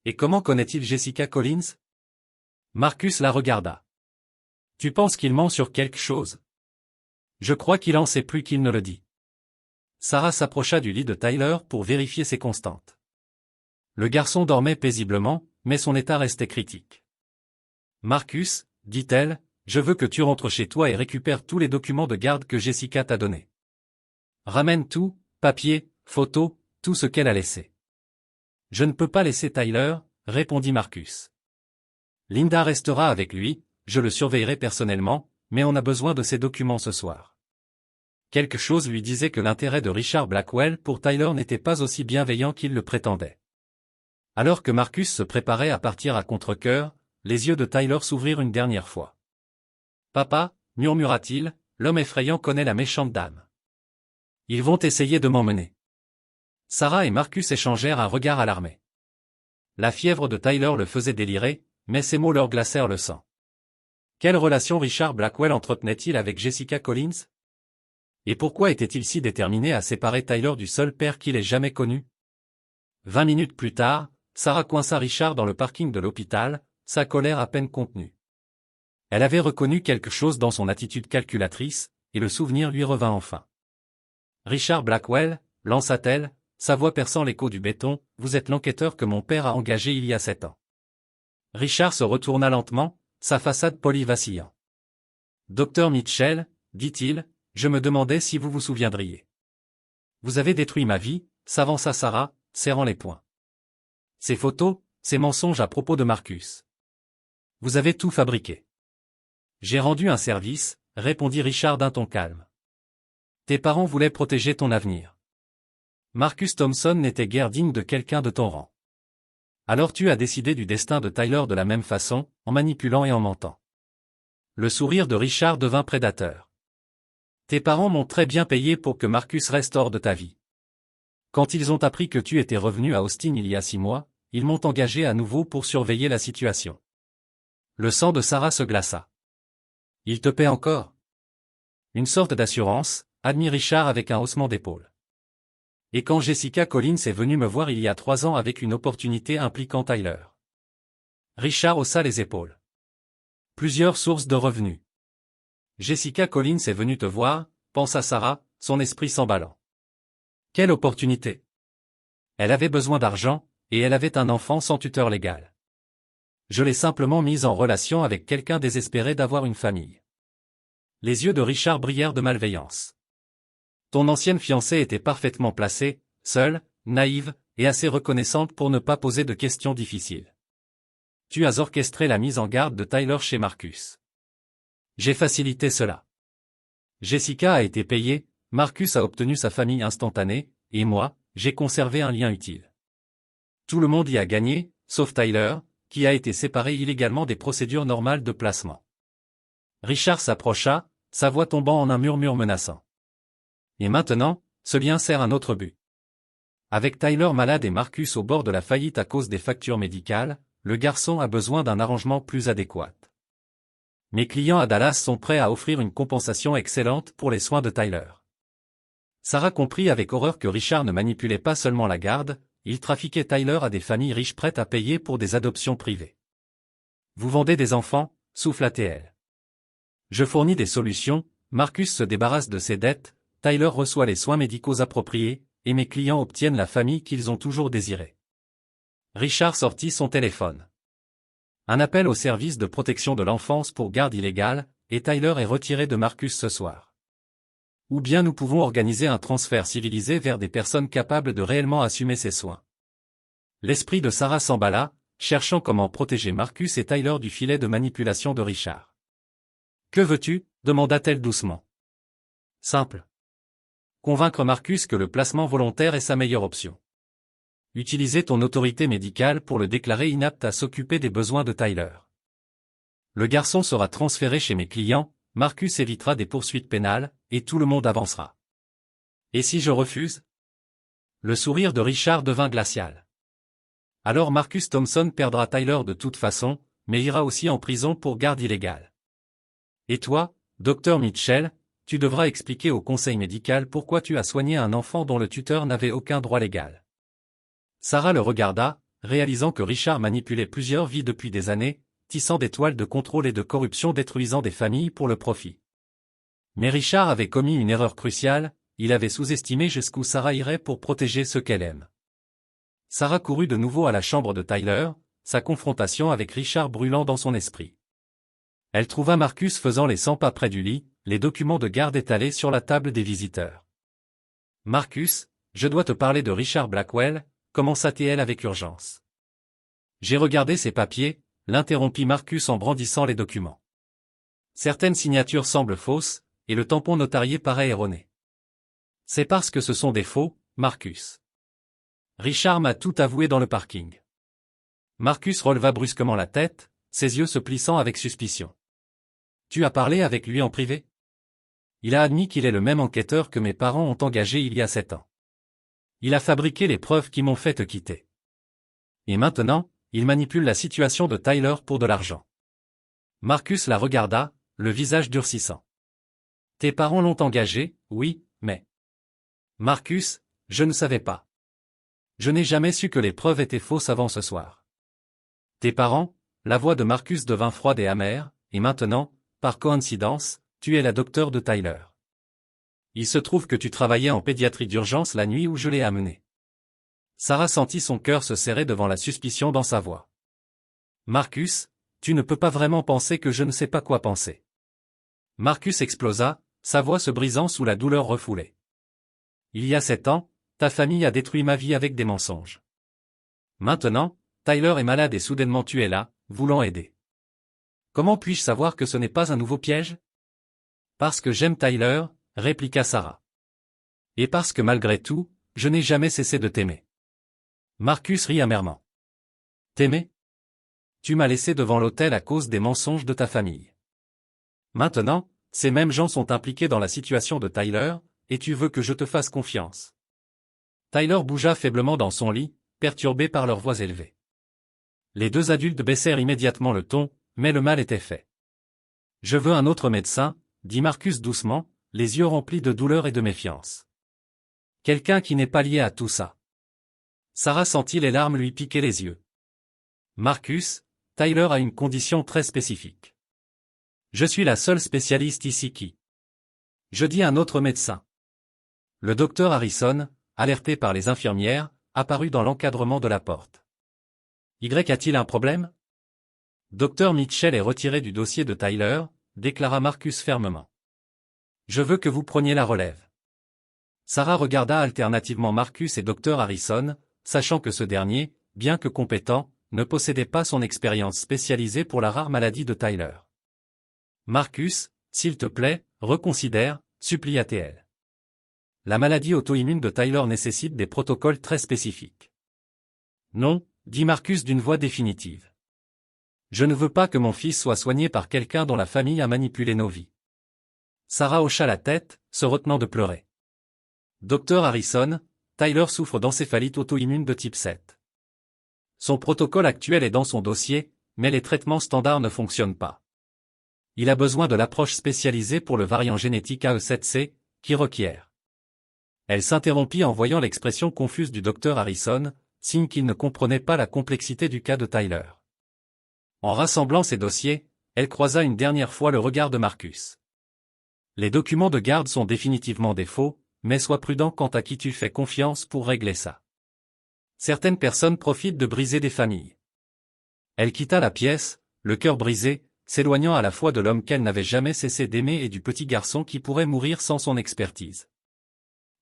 Et comment connaît-il Jessica Collins? Marcus la regarda. Tu penses qu'il ment sur quelque chose? Je crois qu'il en sait plus qu'il ne le dit. Sarah s'approcha du lit de Tyler pour vérifier ses constantes. Le garçon dormait paisiblement, mais son état restait critique. Marcus, dit-elle, je veux que tu rentres chez toi et récupères tous les documents de garde que Jessica t'a donnés. Ramène tout, papier, photos, tout ce qu'elle a laissé. Je ne peux pas laisser Tyler, répondit Marcus. Linda restera avec lui, je le surveillerai personnellement, mais on a besoin de ces documents ce soir. Quelque chose lui disait que l'intérêt de Richard Blackwell pour Tyler n'était pas aussi bienveillant qu'il le prétendait. Alors que Marcus se préparait à partir à contre-cœur, les yeux de Tyler s'ouvrirent une dernière fois. « Papa, murmura-t-il, l'homme effrayant connaît la méchante dame. Ils vont essayer de m'emmener. » Sarah et Marcus échangèrent un regard alarmé. La fièvre de Tyler le faisait délirer, mais ces mots leur glacèrent le sang. Quelle relation Richard Blackwell entretenait-il avec Jessica Collins? Et pourquoi était-il si déterminé à séparer Tyler du seul père qu'il ait jamais connu? 20 minutes plus tard, Sarah coinça Richard dans le parking de l'hôpital, sa colère à peine contenue. Elle avait reconnu quelque chose dans son attitude calculatrice, et le souvenir lui revint enfin. Richard Blackwell, lança-t-elle, sa voix perçant l'écho du béton, vous êtes l'enquêteur que mon père a engagé il y a 7 ans. Richard se retourna lentement, sa façade polie vacillant. Docteur Mitchell, dit-il, je me demandais si vous vous souviendriez. Vous avez détruit ma vie, s'avança Sarah, serrant les poings. Ces photos, ces mensonges à propos de Marcus. Vous avez tout fabriqué. J'ai rendu un service, répondit Richard d'un ton calme. Tes parents voulaient protéger ton avenir. Marcus Thompson n'était guère digne de quelqu'un de ton rang. Alors tu as décidé du destin de Tyler de la même façon, en manipulant et en mentant. Le sourire de Richard devint prédateur. Tes parents m'ont très bien payé pour que Marcus reste hors de ta vie. Quand ils ont appris que tu étais revenu à Austin il y a 6 mois, ils m'ont engagé à nouveau pour surveiller la situation. Le sang de Sarah se glaça. Il te paie encore? Une sorte d'assurance, admit Richard avec un haussement d'épaule. Et quand Jessica Collins est venue me voir il y a 3 ans avec une opportunité impliquant Tyler. Richard haussa les épaules. Plusieurs sources de revenus. Jessica Collins est venue te voir, pensa Sarah, son esprit s'emballant. Quelle opportunité! Elle avait besoin d'argent, et elle avait un enfant sans tuteur légal. Je l'ai simplement mise en relation avec quelqu'un désespéré d'avoir une famille. Les yeux de Richard brillèrent de malveillance. Ton ancienne fiancée était parfaitement placée, seule, naïve, et assez reconnaissante pour ne pas poser de questions difficiles. Tu as orchestré la mise en garde de Tyler chez Marcus. J'ai facilité cela. Jessica a été payée, Marcus a obtenu sa famille instantanée, et moi, j'ai conservé un lien utile. Tout le monde y a gagné, sauf Tyler, qui a été séparé illégalement des procédures normales de placement. Richard s'approcha, sa voix tombant en un murmure menaçant. Et maintenant, ce lien sert un autre but. Avec Tyler malade et Marcus au bord de la faillite à cause des factures médicales, le garçon a besoin d'un arrangement plus adéquat. Mes clients à Dallas sont prêts à offrir une compensation excellente pour les soins de Tyler. Sarah comprit avec horreur que Richard ne manipulait pas seulement la garde, il trafiquait Tyler à des familles riches prêtes à payer pour des adoptions privées. Vous vendez des enfants, souffla-t-elle. Je fournis des solutions, Marcus se débarrasse de ses dettes, Tyler reçoit les soins médicaux appropriés, et mes clients obtiennent la famille qu'ils ont toujours désirée. Richard sortit son téléphone. Un appel au service de protection de l'enfance pour garde illégale, et Tyler est retiré de Marcus ce soir. Ou bien nous pouvons organiser un transfert civilisé vers des personnes capables de réellement assumer ces soins. L'esprit de Sarah s'emballa, cherchant comment protéger Marcus et Tyler du filet de manipulation de Richard. Que veux-tu? Demanda-t-elle doucement. Simple. Convaincre Marcus que le placement volontaire est sa meilleure option. Utilisez ton autorité médicale pour le déclarer inapte à s'occuper des besoins de Tyler. Le garçon sera transféré chez mes clients, Marcus évitera des poursuites pénales, et tout le monde avancera. Et si je refuse? Le sourire de Richard devint glacial. Alors Marcus Thompson perdra Tyler de toute façon, mais ira aussi en prison pour garde illégale. Et toi, Dr Mitchell, tu devras expliquer au conseil médical pourquoi tu as soigné un enfant dont le tuteur n'avait aucun droit légal. Sarah le regarda, réalisant que Richard manipulait plusieurs vies depuis des années, tissant des toiles de contrôle et de corruption détruisant des familles pour le profit. Mais Richard avait commis une erreur cruciale, il avait sous-estimé jusqu'où Sarah irait pour protéger ceux qu'elle aime. Sarah courut de nouveau à la chambre de Tyler, sa confrontation avec Richard brûlant dans son esprit. Elle trouva Marcus faisant les 100 pas près du lit, les documents de garde étalés sur la table des visiteurs. « Marcus, je dois te parler de Richard Blackwell », commença-t-elle avec urgence. « J'ai regardé ces papiers », l'interrompit Marcus en brandissant les documents. Certaines signatures semblent fausses, et le tampon notarié paraît erroné. C'est parce que ce sont des faux, Marcus. Richard m'a tout avoué dans le parking. Marcus releva brusquement la tête, ses yeux se plissant avec suspicion. Tu as parlé avec lui en privé? Il a admis qu'il est le même enquêteur que mes parents ont engagé il y a 7 ans. Il a fabriqué les preuves qui m'ont fait te quitter. Et maintenant, il manipule la situation de Tyler pour de l'argent. Marcus la regarda, le visage durcissant. Tes parents l'ont engagé, oui, mais... Marcus, je ne savais pas. Je n'ai jamais su que les preuves étaient fausses avant ce soir. Tes parents, la voix de Marcus devint froide et amère, et maintenant, par coïncidence, tu es la docteure de Tyler. Il se trouve que tu travaillais en pédiatrie d'urgence la nuit où je l'ai amené. Sarah sentit son cœur se serrer devant la suspicion dans sa voix. Marcus, tu ne peux pas vraiment penser que je ne sais pas quoi penser. Marcus explosa, sa voix se brisant sous la douleur refoulée. Il y a 7 ans, ta famille a détruit ma vie avec des mensonges. Maintenant, Tyler est malade et soudainement tu es là, voulant aider. Comment puis-je savoir que ce n'est pas un nouveau piège? Parce que j'aime Tyler, répliqua Sarah. Et parce que malgré tout, je n'ai jamais cessé de t'aimer. Marcus rit amèrement. T'aimer? Tu m'as laissé devant l'autel à cause des mensonges de ta famille. Maintenant, ces mêmes gens sont impliqués dans la situation de Tyler, et tu veux que je te fasse confiance. Tyler bougea faiblement dans son lit, perturbé par leurs voix élevées. Les deux adultes baissèrent immédiatement le ton, mais le mal était fait. Je veux un autre médecin, dit Marcus doucement, les yeux remplis de douleur et de méfiance. Quelqu'un qui n'est pas lié à tout ça. Sarah sentit les larmes lui piquer les yeux. Marcus, Tyler a une condition très spécifique. Je suis la seule spécialiste ici qui. Je dis un autre médecin. Le docteur Harrison, alerté par les infirmières, apparut dans l'encadrement de la porte. Y a-t-il un problème? Dr Mitchell est retiré du dossier de Tyler, déclara Marcus fermement. Je veux que vous preniez la relève. Sarah regarda alternativement Marcus et Dr Harrison, sachant que ce dernier, bien que compétent, ne possédait pas son expérience spécialisée pour la rare maladie de Tyler. Marcus, s'il te plaît, reconsidère, supplia-t-elle. La maladie auto-immune de Tyler nécessite des protocoles très spécifiques. Non, dit Marcus d'une voix définitive. Je ne veux pas que mon fils soit soigné par quelqu'un dont la famille a manipulé nos vies. Sarah hocha la tête, se retenant de pleurer. Docteur Harrison, Tyler souffre d'encéphalite auto-immune de type 7. Son protocole actuel est dans son dossier, mais les traitements standards ne fonctionnent pas. Il a besoin de l'approche spécialisée pour le variant génétique AE7C, qui requiert. Elle s'interrompit en voyant l'expression confuse du docteur Harrison, signe qu'il ne comprenait pas la complexité du cas de Tyler. En rassemblant ses dossiers, elle croisa une dernière fois le regard de Marcus. Les documents de garde sont définitivement des faux, mais sois prudent quant à qui tu fais confiance pour régler ça. Certaines personnes profitent de briser des familles. Elle quitta la pièce, le cœur brisé, s'éloignant à la fois de l'homme qu'elle n'avait jamais cessé d'aimer et du petit garçon qui pourrait mourir sans son expertise.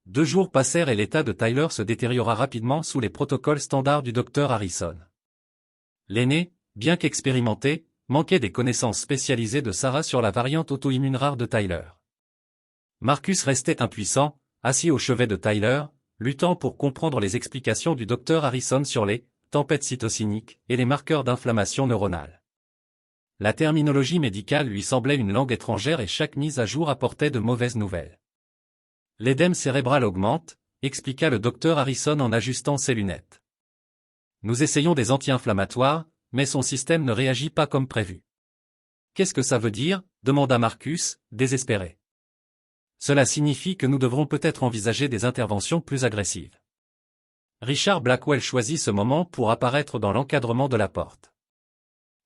2 jours passèrent et l'état de Tyler se détériora rapidement sous les protocoles standards du docteur Harrison. L'aîné, bien qu'expérimenté, manquait des connaissances spécialisées de Sarah sur la variante auto-immune rare de Tyler. Marcus restait impuissant, assis au chevet de Tyler, luttant pour comprendre les explications du docteur Harrison sur les tempêtes cytosiniques et les marqueurs d'inflammation neuronale. La terminologie médicale lui semblait une langue étrangère et chaque mise à jour apportait de mauvaises nouvelles. L'édème cérébral augmente, expliqua le docteur Harrison en ajustant ses lunettes. Nous essayons des anti-inflammatoires, mais son système ne réagit pas comme prévu. Qu'est-ce que ça veut dire? Demanda Marcus, désespéré. Cela signifie que nous devrons peut-être envisager des interventions plus agressives. Richard Blackwell choisit ce moment pour apparaître dans l'encadrement de la porte.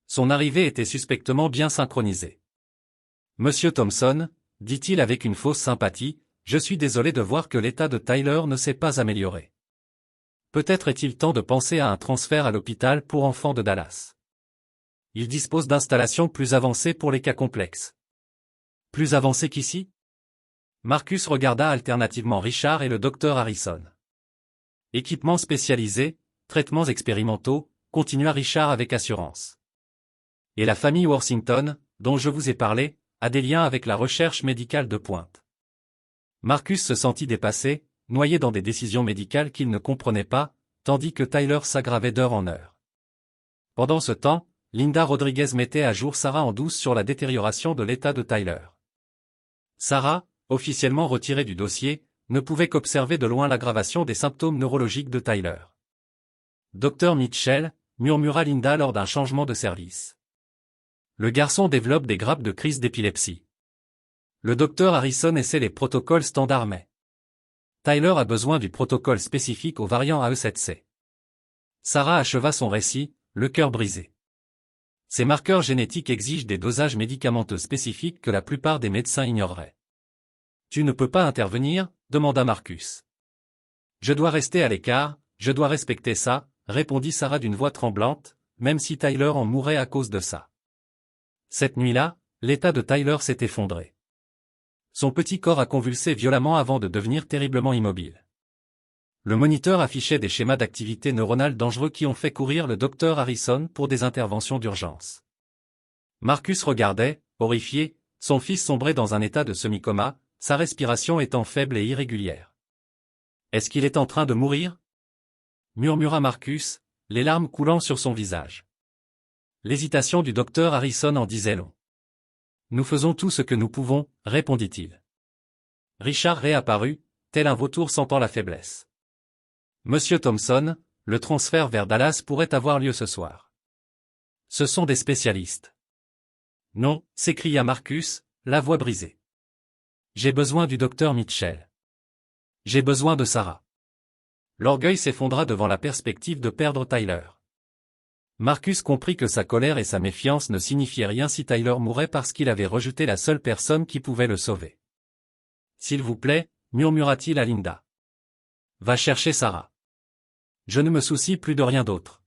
Son arrivée était suspectement bien synchronisée. Monsieur Thompson, dit-il avec une fausse sympathie, je suis désolé de voir que l'état de Tyler ne s'est pas amélioré. Peut-être est-il temps de penser à un transfert à l'hôpital pour enfants de Dallas. Il dispose d'installations plus avancées pour les cas complexes. Plus avancées qu'ici? Marcus regarda alternativement Richard et le docteur Harrison. Équipements spécialisés, traitements expérimentaux, continua Richard avec assurance. Et la famille Worthington, dont je vous ai parlé, a des liens avec la recherche médicale de pointe. Marcus se sentit dépassé, noyé dans des décisions médicales qu'il ne comprenait pas, tandis que Tyler s'aggravait d'heure en heure. Pendant ce temps, Linda Rodriguez mettait à jour Sarah en douce sur la détérioration de l'état de Tyler. Sarah, officiellement retirée du dossier, ne pouvait qu'observer de loin l'aggravation des symptômes neurologiques de Tyler. Dr Mitchell, murmura Linda lors d'un changement de service. Le garçon développe des grappes de crise d'épilepsie. Le docteur Harrison essaie les protocoles standards mais Tyler a besoin du protocole spécifique aux variants AE7C. Sarah acheva son récit, le cœur brisé. Ces marqueurs génétiques exigent des dosages médicamenteux spécifiques que la plupart des médecins ignoreraient. Tu ne peux pas intervenir, demanda Marcus. Je dois rester à l'écart, je dois respecter ça, répondit Sarah d'une voix tremblante, même si Tyler en mourait à cause de ça. Cette nuit-là, l'état de Tyler s'est effondré. Son petit corps a convulsé violemment avant de devenir terriblement immobile. Le moniteur affichait des schémas d'activité neuronale dangereux qui ont fait courir le docteur Harrison pour des interventions d'urgence. Marcus regardait, horrifié, son fils sombrer dans un état de semi-coma, sa respiration étant faible et irrégulière. Est-ce qu'il est en train de mourir? Murmura Marcus, les larmes coulant sur son visage. L'hésitation du docteur Harrison en disait long. Nous faisons tout ce que nous pouvons, répondit-il. Richard réapparut, tel un vautour sentant la faiblesse. Monsieur Thompson, le transfert vers Dallas pourrait avoir lieu ce soir. Ce sont des spécialistes. Non, s'écria Marcus, la voix brisée. J'ai besoin du docteur Mitchell. J'ai besoin de Sarah. L'orgueil s'effondra devant la perspective de perdre Tyler. Marcus comprit que sa colère et sa méfiance ne signifiaient rien si Tyler mourait parce qu'il avait rejeté la seule personne qui pouvait le sauver. S'il vous plaît, murmura-t-il à Linda. Va chercher Sarah. Je ne me soucie plus de rien d'autre.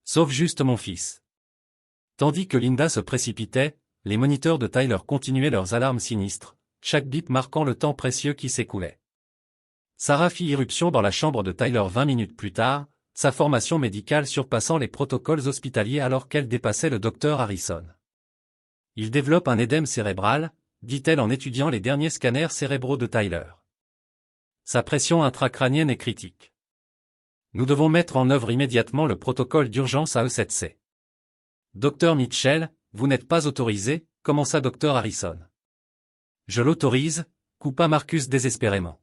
Sauf juste mon fils. Tandis que Linda se précipitait, les moniteurs de Tyler continuaient leurs alarmes sinistres, chaque bip marquant le temps précieux qui s'écoulait. Sarah fit irruption dans la chambre de Tyler 20 minutes plus tard, sa formation médicale surpassant les protocoles hospitaliers alors qu'elle dépassait le docteur Harrison. Il développe un édème cérébral, dit-elle en étudiant les derniers scanners cérébraux de Tyler. Sa pression intracrânienne est critique. Nous devons mettre en œuvre immédiatement le protocole d'urgence AE7C. Docteur Mitchell, vous n'êtes pas autorisé, commença docteur Harrison. Je l'autorise, coupa Marcus désespérément.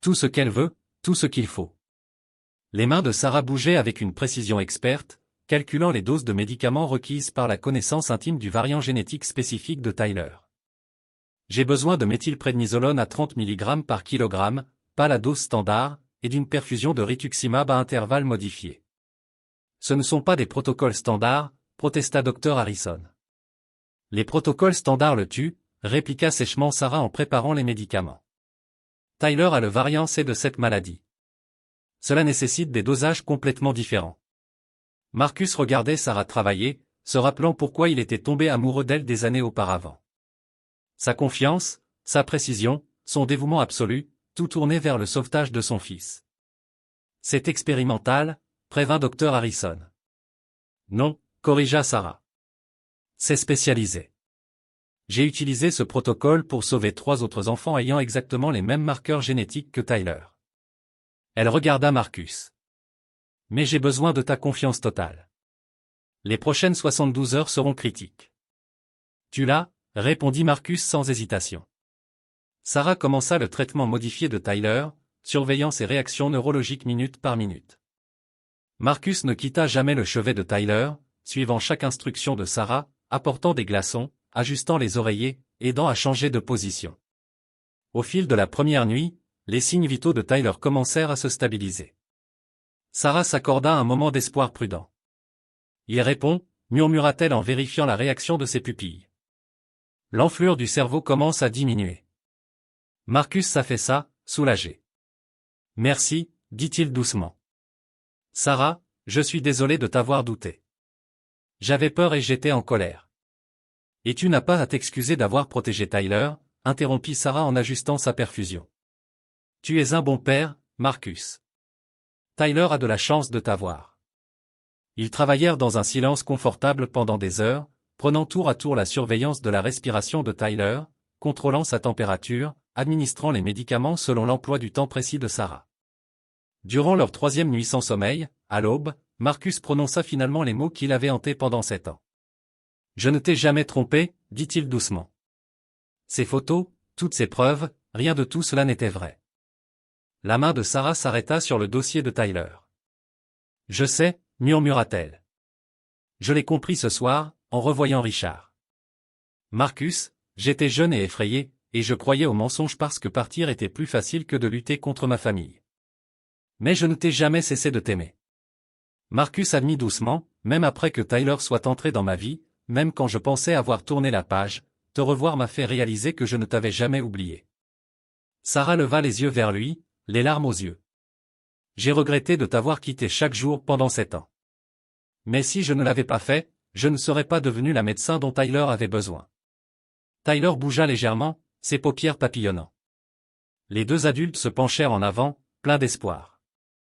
Tout ce qu'elle veut, tout ce qu'il faut. Les mains de Sarah bougeaient avec une précision experte, calculant les doses de médicaments requises par la connaissance intime du variant génétique spécifique de Tyler. J'ai besoin de méthylprednisolone à 30 mg par kilogramme, pas la dose standard, et d'une perfusion de rituximab à intervalles modifiés. Ce ne sont pas des protocoles standards, protesta Dr Harrison. Les protocoles standards le tuent, répliqua sèchement Sarah en préparant les médicaments. Tyler a le variant C de cette maladie. Cela nécessite des dosages complètement différents. Marcus regardait Sarah travailler, se rappelant pourquoi il était tombé amoureux d'elle des années auparavant. Sa confiance, sa précision, son dévouement absolu, tout tourné vers le sauvetage de son fils. C'est expérimental, prévint Dr Harrison. Non, corrigea Sarah. C'est spécialisé. J'ai utilisé ce protocole pour sauver 3 autres enfants ayant exactement les mêmes marqueurs génétiques que Tyler. Elle regarda Marcus. Mais j'ai besoin de ta confiance totale. Les prochaines 72 heures seront critiques. Tu l'as, répondit Marcus sans hésitation. Sarah commença le traitement modifié de Tyler, surveillant ses réactions neurologiques minute par minute. Marcus ne quitta jamais le chevet de Tyler, suivant chaque instruction de Sarah, apportant des glaçons, ajustant les oreillers, aidant à changer de position. Au fil de la première nuit, les signes vitaux de Tyler commencèrent à se stabiliser. Sarah s'accorda un moment d'espoir prudent. Il répond, murmura-t-elle en vérifiant la réaction de ses pupilles. L'enflure du cerveau commence à diminuer. Marcus s'affaissa, soulagé. Merci, dit-il doucement. Sarah, je suis désolé de t'avoir douté. J'avais peur et j'étais en colère. Et tu n'as pas à t'excuser d'avoir protégé Tyler, interrompit Sarah en ajustant sa perfusion. Tu es un bon père, Marcus. Tyler a de la chance de t'avoir. Ils travaillèrent dans un silence confortable pendant des heures, prenant tour à tour la surveillance de la respiration de Tyler, contrôlant sa température, administrant les médicaments selon l'emploi du temps précis de Sarah. Durant leur 3e nuit sans sommeil, à l'aube, Marcus prononça finalement les mots qu'il avait hantés pendant 7 ans. « Je ne t'ai jamais trompé, dit-il doucement. Ces photos, toutes ces preuves, rien de tout cela n'était vrai. » La main de Sarah s'arrêta sur le dossier de Tyler. « Je sais, murmura-t-elle. Je l'ai compris ce soir, en revoyant Richard. Marcus, j'étais jeune et effrayé, et je croyais aux mensonges parce que partir était plus facile que de lutter contre ma famille. Mais je ne t'ai jamais cessé de t'aimer. Marcus admit doucement, même après que Tyler soit entré dans ma vie, même quand je pensais avoir tourné la page, te revoir m'a fait réaliser que je ne t'avais jamais oublié. » Sarah leva les yeux vers lui, les larmes aux yeux. « J'ai regretté de t'avoir quitté chaque jour pendant 7 ans. Mais si je ne l'avais pas fait, je ne serais pas devenu la médecin dont Tyler avait besoin. » Tyler bougea légèrement, ses paupières papillonnant. Les deux adultes se penchèrent en avant, pleins d'espoir.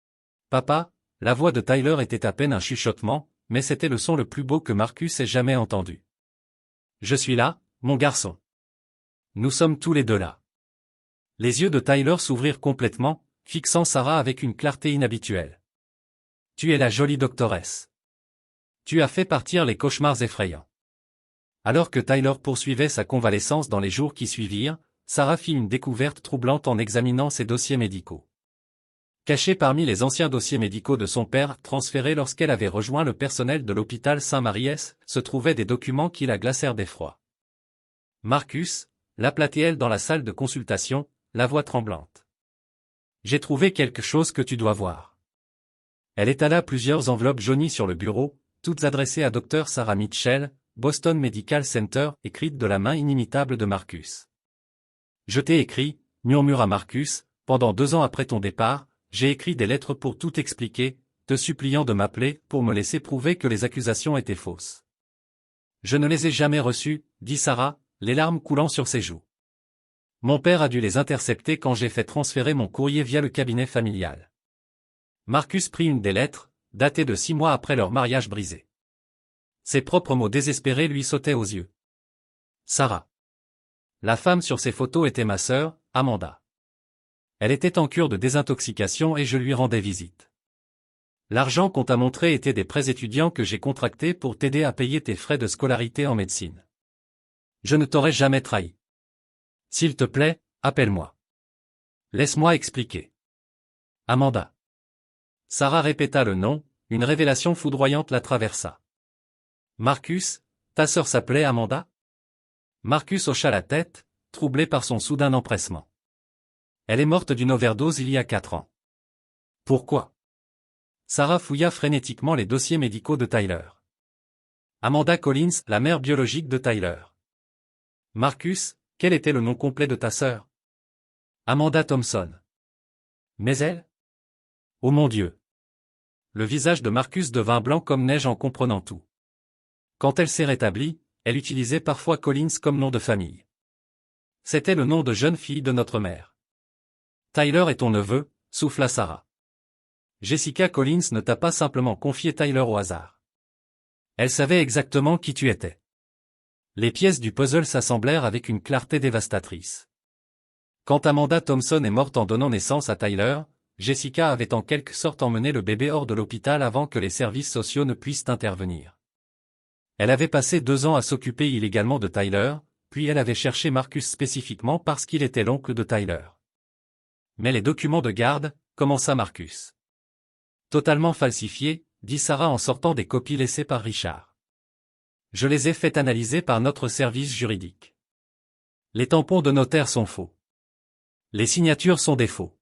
« Papa », la voix de Tyler était à peine un chuchotement, mais c'était le son le plus beau que Marcus ait jamais entendu. « Je suis là, mon garçon. Nous sommes tous les deux là. » Les yeux de Tyler s'ouvrirent complètement, fixant Sarah avec une clarté inhabituelle. « Tu es la jolie doctoresse. Tu as fait partir les cauchemars effrayants. » Alors que Tyler poursuivait sa convalescence dans les jours qui suivirent, Sarah fit une découverte troublante en examinant ses dossiers médicaux. Cachés parmi les anciens dossiers médicaux de son père transférés lorsqu'elle avait rejoint le personnel de l'hôpital Saint-Maries, se trouvaient des documents qui la glacèrent d'effroi. « Marcus » l'appela-t-elle dans la salle de consultation, la voix tremblante. « J'ai trouvé quelque chose que tu dois voir. » Elle étala plusieurs enveloppes jaunies sur le bureau, toutes adressées à Dr Sarah Mitchell, Boston Medical Center, écrites de la main inimitable de Marcus. « Je t'ai écrit, » murmura Marcus, « pendant 2 ans après ton départ, j'ai écrit des lettres pour tout expliquer, te suppliant de m'appeler pour me laisser prouver que les accusations étaient fausses. Je ne les ai jamais reçues, dit Sarah, les larmes coulant sur ses joues. Mon père a dû les intercepter quand j'ai fait transférer mon courrier via le cabinet familial. Marcus prit une des lettres, datée de 6 mois après leur mariage brisé. Ses propres mots désespérés lui sautaient aux yeux. Sarah. La femme sur ces photos était ma sœur, Amanda. Elle était en cure de désintoxication et je lui rendais visite. L'argent qu'on t'a montré était des prêts étudiants que j'ai contractés pour t'aider à payer tes frais de scolarité en médecine. Je ne t'aurais jamais trahi. S'il te plaît, appelle-moi. Laisse-moi expliquer. Amanda. Sarah répéta le nom, une révélation foudroyante la traversa. Marcus, ta sœur s'appelait Amanda? Marcus hocha la tête, troublé par son soudain empressement. Elle est morte d'une overdose il y a 4 ans. Pourquoi? Sarah fouilla frénétiquement les dossiers médicaux de Tyler. Amanda Collins, la mère biologique de Tyler. Marcus, quel était le nom complet de ta sœur? Amanda Thompson. Mais elle? Oh mon Dieu! Le visage de Marcus devint blanc comme neige en comprenant tout. Quand elle s'est rétablie, elle utilisait parfois Collins comme nom de famille. C'était le nom de jeune fille de notre mère. Tyler est ton neveu, souffla Sarah. Jessica Collins ne t'a pas simplement confié Tyler au hasard. Elle savait exactement qui tu étais. Les pièces du puzzle s'assemblèrent avec une clarté dévastatrice. Quand Amanda Thompson est morte en donnant naissance à Tyler, Jessica avait en quelque sorte emmené le bébé hors de l'hôpital avant que les services sociaux ne puissent intervenir. Elle avait passé 2 ans à s'occuper illégalement de Tyler, puis elle avait cherché Marcus spécifiquement parce qu'il était l'oncle de Tyler. Mais les documents de garde, commença Marcus. Totalement falsifiés, dit Sarah en sortant des copies laissées par Richard. Je les ai fait analyser par notre service juridique. Les tampons de notaire sont faux. Les signatures sont des faux.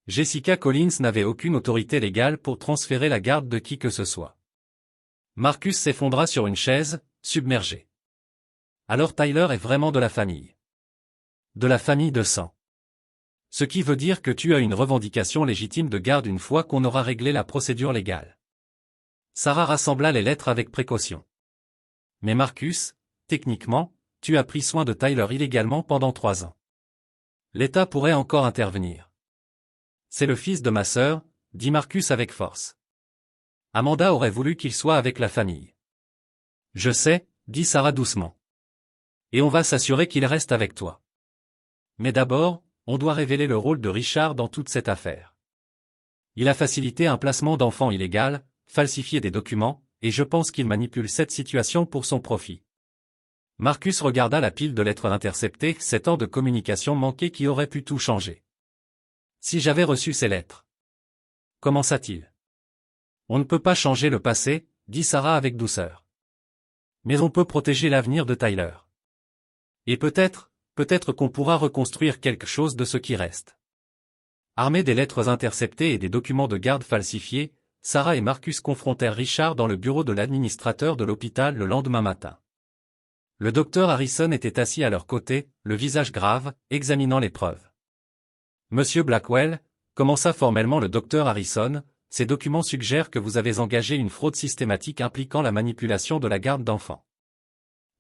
Jessica Collins n'avait aucune autorité légale pour transférer la garde de qui que ce soit. Marcus s'effondra sur une chaise, submergé. Alors Tyler est vraiment de la famille. De la famille de sang. Ce qui veut dire que tu as une revendication légitime de garde une fois qu'on aura réglé la procédure légale. Sarah rassembla les lettres avec précaution. Mais Marcus, techniquement, tu as pris soin de Tyler illégalement pendant 3 ans. L'État pourrait encore intervenir. C'est le fils de ma sœur, dit Marcus avec force. Amanda aurait voulu qu'il soit avec la famille. Je sais, dit Sarah doucement. Et on va s'assurer qu'il reste avec toi. Mais d'abord, on doit révéler le rôle de Richard dans toute cette affaire. Il a facilité un placement d'enfants illégal, falsifié des documents, et je pense qu'il manipule cette situation pour son profit. Marcus regarda la pile de lettres interceptées, 7 ans de communication manquée qui auraient pu tout changer. Si j'avais reçu ces lettres. Commença-t-il. On ne peut pas changer le passé, dit Sarah avec douceur. Mais on peut protéger l'avenir de Tyler. Et peut-être qu'on pourra reconstruire quelque chose de ce qui reste. Armés des lettres interceptées et des documents de garde falsifiés, Sarah et Marcus confrontèrent Richard dans le bureau de l'administrateur de l'hôpital le lendemain matin. Le docteur Harrison était assis à leur côté, le visage grave, examinant les preuves. Monsieur Blackwell, commença formellement le docteur Harrison, ces documents suggèrent que vous avez engagé une fraude systématique impliquant la manipulation de la garde d'enfants.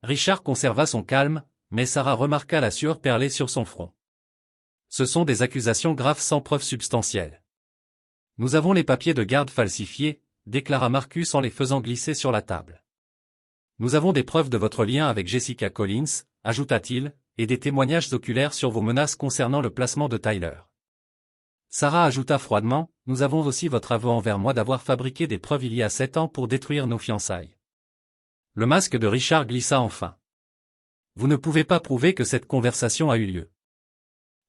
Richard conserva son calme, mais Sarah remarqua la sueur perler sur son front. Ce sont des accusations graves sans preuve substantielle. Nous avons les papiers de garde falsifiés, déclara Marcus en les faisant glisser sur la table. Nous avons des preuves de votre lien avec Jessica Collins, ajouta-t-il, et des témoignages oculaires sur vos menaces concernant le placement de Tyler. Sarah ajouta froidement, nous avons aussi votre aveu envers moi d'avoir fabriqué des preuves il y a 7 ans pour détruire nos fiançailles. Le masque de Richard glissa enfin. Vous ne pouvez pas prouver que cette conversation a eu lieu.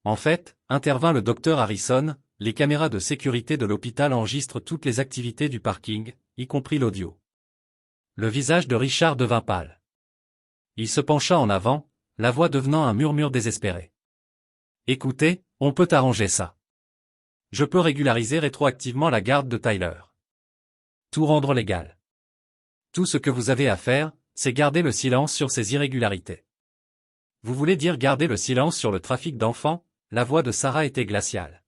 En fait, intervint le docteur Harrison, les caméras de sécurité de l'hôpital enregistrent toutes les activités du parking, y compris l'audio. Le visage de Richard devint pâle. Il se pencha en avant, la voix devenant un murmure désespéré. Écoutez, on peut arranger ça. Je peux régulariser rétroactivement la garde de Tyler. Tout rendre légal. Tout ce que vous avez à faire, c'est garder le silence sur ces irrégularités. Vous voulez dire garder le silence sur le trafic d'enfants? La voix de Sarah était glaciale.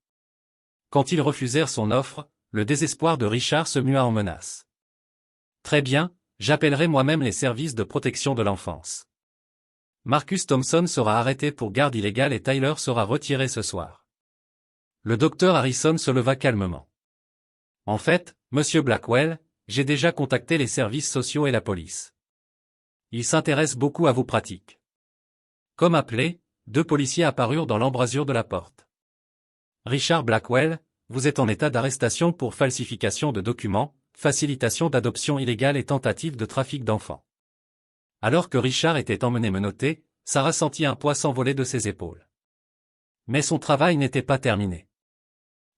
Quand ils refusèrent son offre, le désespoir de Richard se mua en menace. Très bien, j'appellerai moi-même les services de protection de l'enfance. Marcus Thompson sera arrêté pour garde illégale et Tyler sera retiré ce soir. Le docteur Harrison se leva calmement. En fait, monsieur Blackwell, j'ai déjà contacté les services sociaux et la police. Ils s'intéressent beaucoup à vos pratiques. Comme appelé, 2 policiers apparurent dans l'embrasure de la porte. Richard Blackwell, vous êtes en état d'arrestation pour falsification de documents, facilitation d'adoption illégale et tentative de trafic d'enfants. Alors que Richard était emmené menotté, Sarah sentit un poids s'envoler de ses épaules. Mais son travail n'était pas terminé.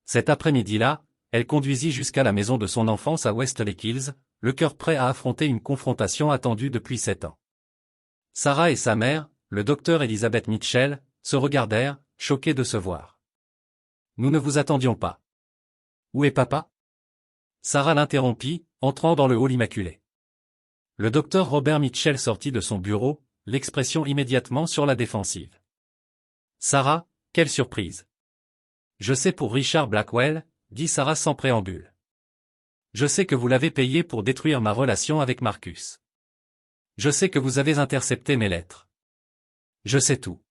Cet après-midi-là, elle conduisit jusqu'à la maison de son enfance à Westlake Hills, le cœur prêt à affronter une confrontation attendue depuis 7 ans. Sarah et sa mère, le docteur Elizabeth Mitchell, se regardèrent, choqués de se voir. Nous ne vous attendions pas. Où est papa? Sarah l'interrompit, entrant dans le hall immaculé. Le docteur Robert Mitchell sortit de son bureau, l'expression immédiatement sur la défensive. Sarah, quelle surprise! Je sais pour Richard Blackwell, dit Sarah sans préambule. Je sais que vous l'avez payé pour détruire ma relation avec Marcus. Je sais que vous avez intercepté mes lettres. Je sais tout.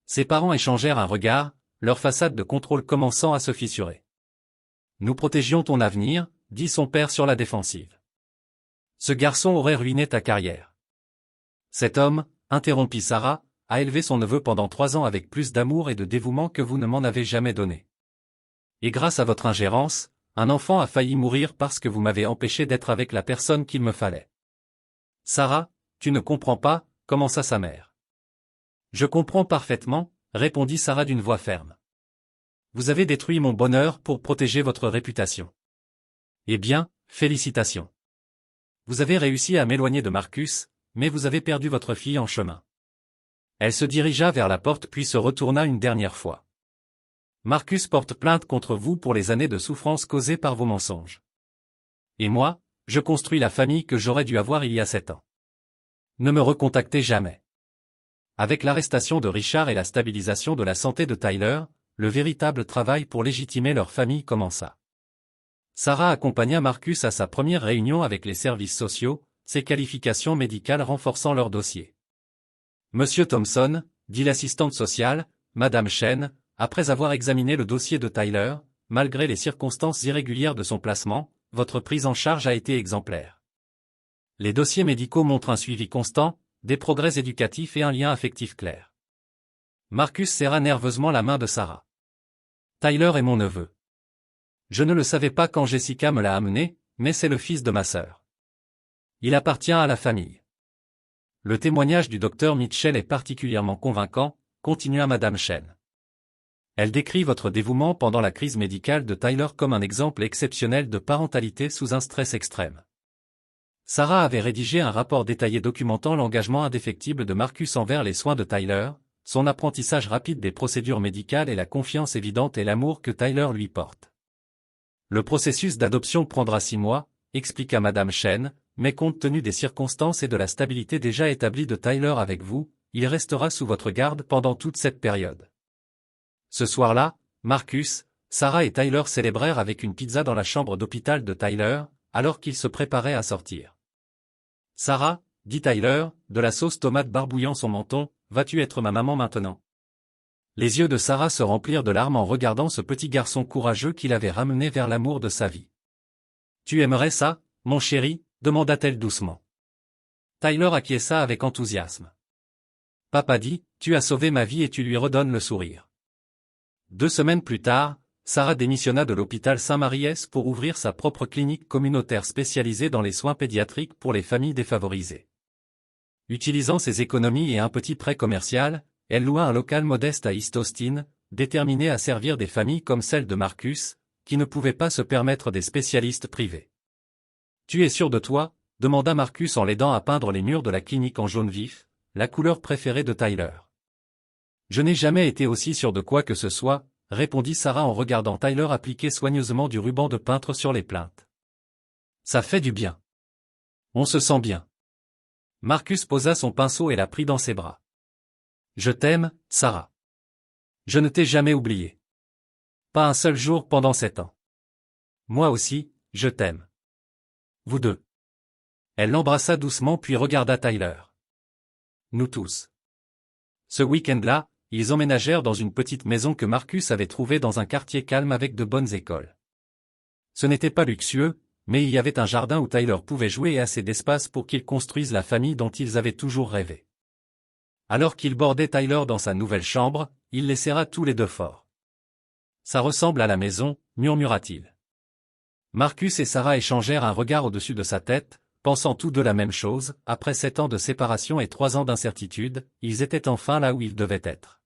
Ses parents échangèrent un regard, leur façade de contrôle commençant à se fissurer. Nous protégions ton avenir, dit son père sur la défensive. Ce garçon aurait ruiné ta carrière. Cet homme, interrompit Sarah, a élevé son neveu pendant 3 ans avec plus d'amour et de dévouement que vous ne m'en avez jamais donné. Et grâce à votre ingérence, un enfant a failli mourir parce que vous m'avez empêché d'être avec la personne qu'il me fallait. Sarah, tu ne comprends pas, commença sa mère. Je comprends parfaitement, répondit Sarah d'une voix ferme. Vous avez détruit mon bonheur pour protéger votre réputation. Eh bien, félicitations. Vous avez réussi à m'éloigner de Marcus, mais vous avez perdu votre fille en chemin. Elle se dirigea vers la porte puis se retourna une dernière fois. Marcus porte plainte contre vous pour les années de souffrance causées par vos mensonges. Et moi, je construis la famille que j'aurais dû avoir il y a 7 ans. Ne me recontactez jamais. Avec l'arrestation de Richard et la stabilisation de la santé de Tyler, le véritable travail pour légitimer leur famille commença. Sarah accompagna Marcus à sa première réunion avec les services sociaux, ses qualifications médicales renforçant leur dossier. Monsieur Thompson, dit l'assistante sociale, Madame Chen, après avoir examiné le dossier de Tyler, malgré les circonstances irrégulières de son placement, votre prise en charge a été exemplaire. Les dossiers médicaux montrent un suivi constant, des progrès éducatifs et un lien affectif clair. Marcus serra nerveusement la main de Sarah. Tyler est mon neveu. Je ne le savais pas quand Jessica me l'a amené, mais c'est le fils de ma sœur. Il appartient à la famille. Le témoignage du docteur Mitchell est particulièrement convaincant, continua Madame Chen. Elle décrit votre dévouement pendant la crise médicale de Tyler comme un exemple exceptionnel de parentalité sous un stress extrême. Sarah avait rédigé un rapport détaillé documentant l'engagement indéfectible de Marcus envers les soins de Tyler, son apprentissage rapide des procédures médicales et la confiance évidente et l'amour que Tyler lui porte. Le processus d'adoption prendra 6 mois, expliqua Madame Chen, mais compte tenu des circonstances et de la stabilité déjà établie de Tyler avec vous, il restera sous votre garde pendant toute cette période. Ce soir-là, Marcus, Sarah et Tyler célébrèrent avec une pizza dans la chambre d'hôpital de Tyler, alors qu'ils se préparaient à sortir. Sarah, dit Tyler, de la sauce tomate barbouillant son menton, vas-tu être ma maman maintenant? Les yeux de Sarah se remplirent de larmes en regardant ce petit garçon courageux qui l'avait ramené vers l'amour de sa vie. Tu aimerais ça, mon chéri? Demanda-t-elle doucement. Tyler acquiesça avec enthousiasme. Papa dit, tu as sauvé ma vie et tu lui redonnes le sourire. 2 semaines plus tard, Sarah démissionna de l'hôpital Saint-Maries pour ouvrir sa propre clinique communautaire spécialisée dans les soins pédiatriques pour les familles défavorisées. Utilisant ses économies et un petit prêt commercial, elle loua un local modeste à East Austin, déterminée à servir des familles comme celle de Marcus, qui ne pouvaient pas se permettre des spécialistes privés. Tu es sûr de toi? Demanda Marcus en l'aidant à peindre les murs de la clinique en jaune vif, la couleur préférée de Tyler. Je n'ai jamais été aussi sûr de quoi que ce soit, répondit Sarah en regardant Tyler appliquer soigneusement du ruban de peintre sur les plinthes. Ça fait du bien. On se sent bien. Marcus posa son pinceau et la prit dans ses bras. Je t'aime, Sarah. Je ne t'ai jamais oublié. Pas un seul jour pendant 7 ans. Moi aussi, je t'aime. Vous deux. Elle l'embrassa doucement puis regarda Tyler. Nous tous. Ce week-end-là, ils emménagèrent dans une petite maison que Marcus avait trouvée dans un quartier calme avec de bonnes écoles. Ce n'était pas luxueux, mais il y avait un jardin où Tyler pouvait jouer et assez d'espace pour qu'ils construisent la famille dont ils avaient toujours rêvé. Alors qu'il bordait Tyler dans sa nouvelle chambre, il les serra tous les deux fort. Ça ressemble à la maison, murmura-t-il. Marcus et Sarah échangèrent un regard au-dessus de sa tête, pensant tous deux la même chose, après 7 ans de séparation et 3 ans d'incertitude, ils étaient enfin là où ils devaient être.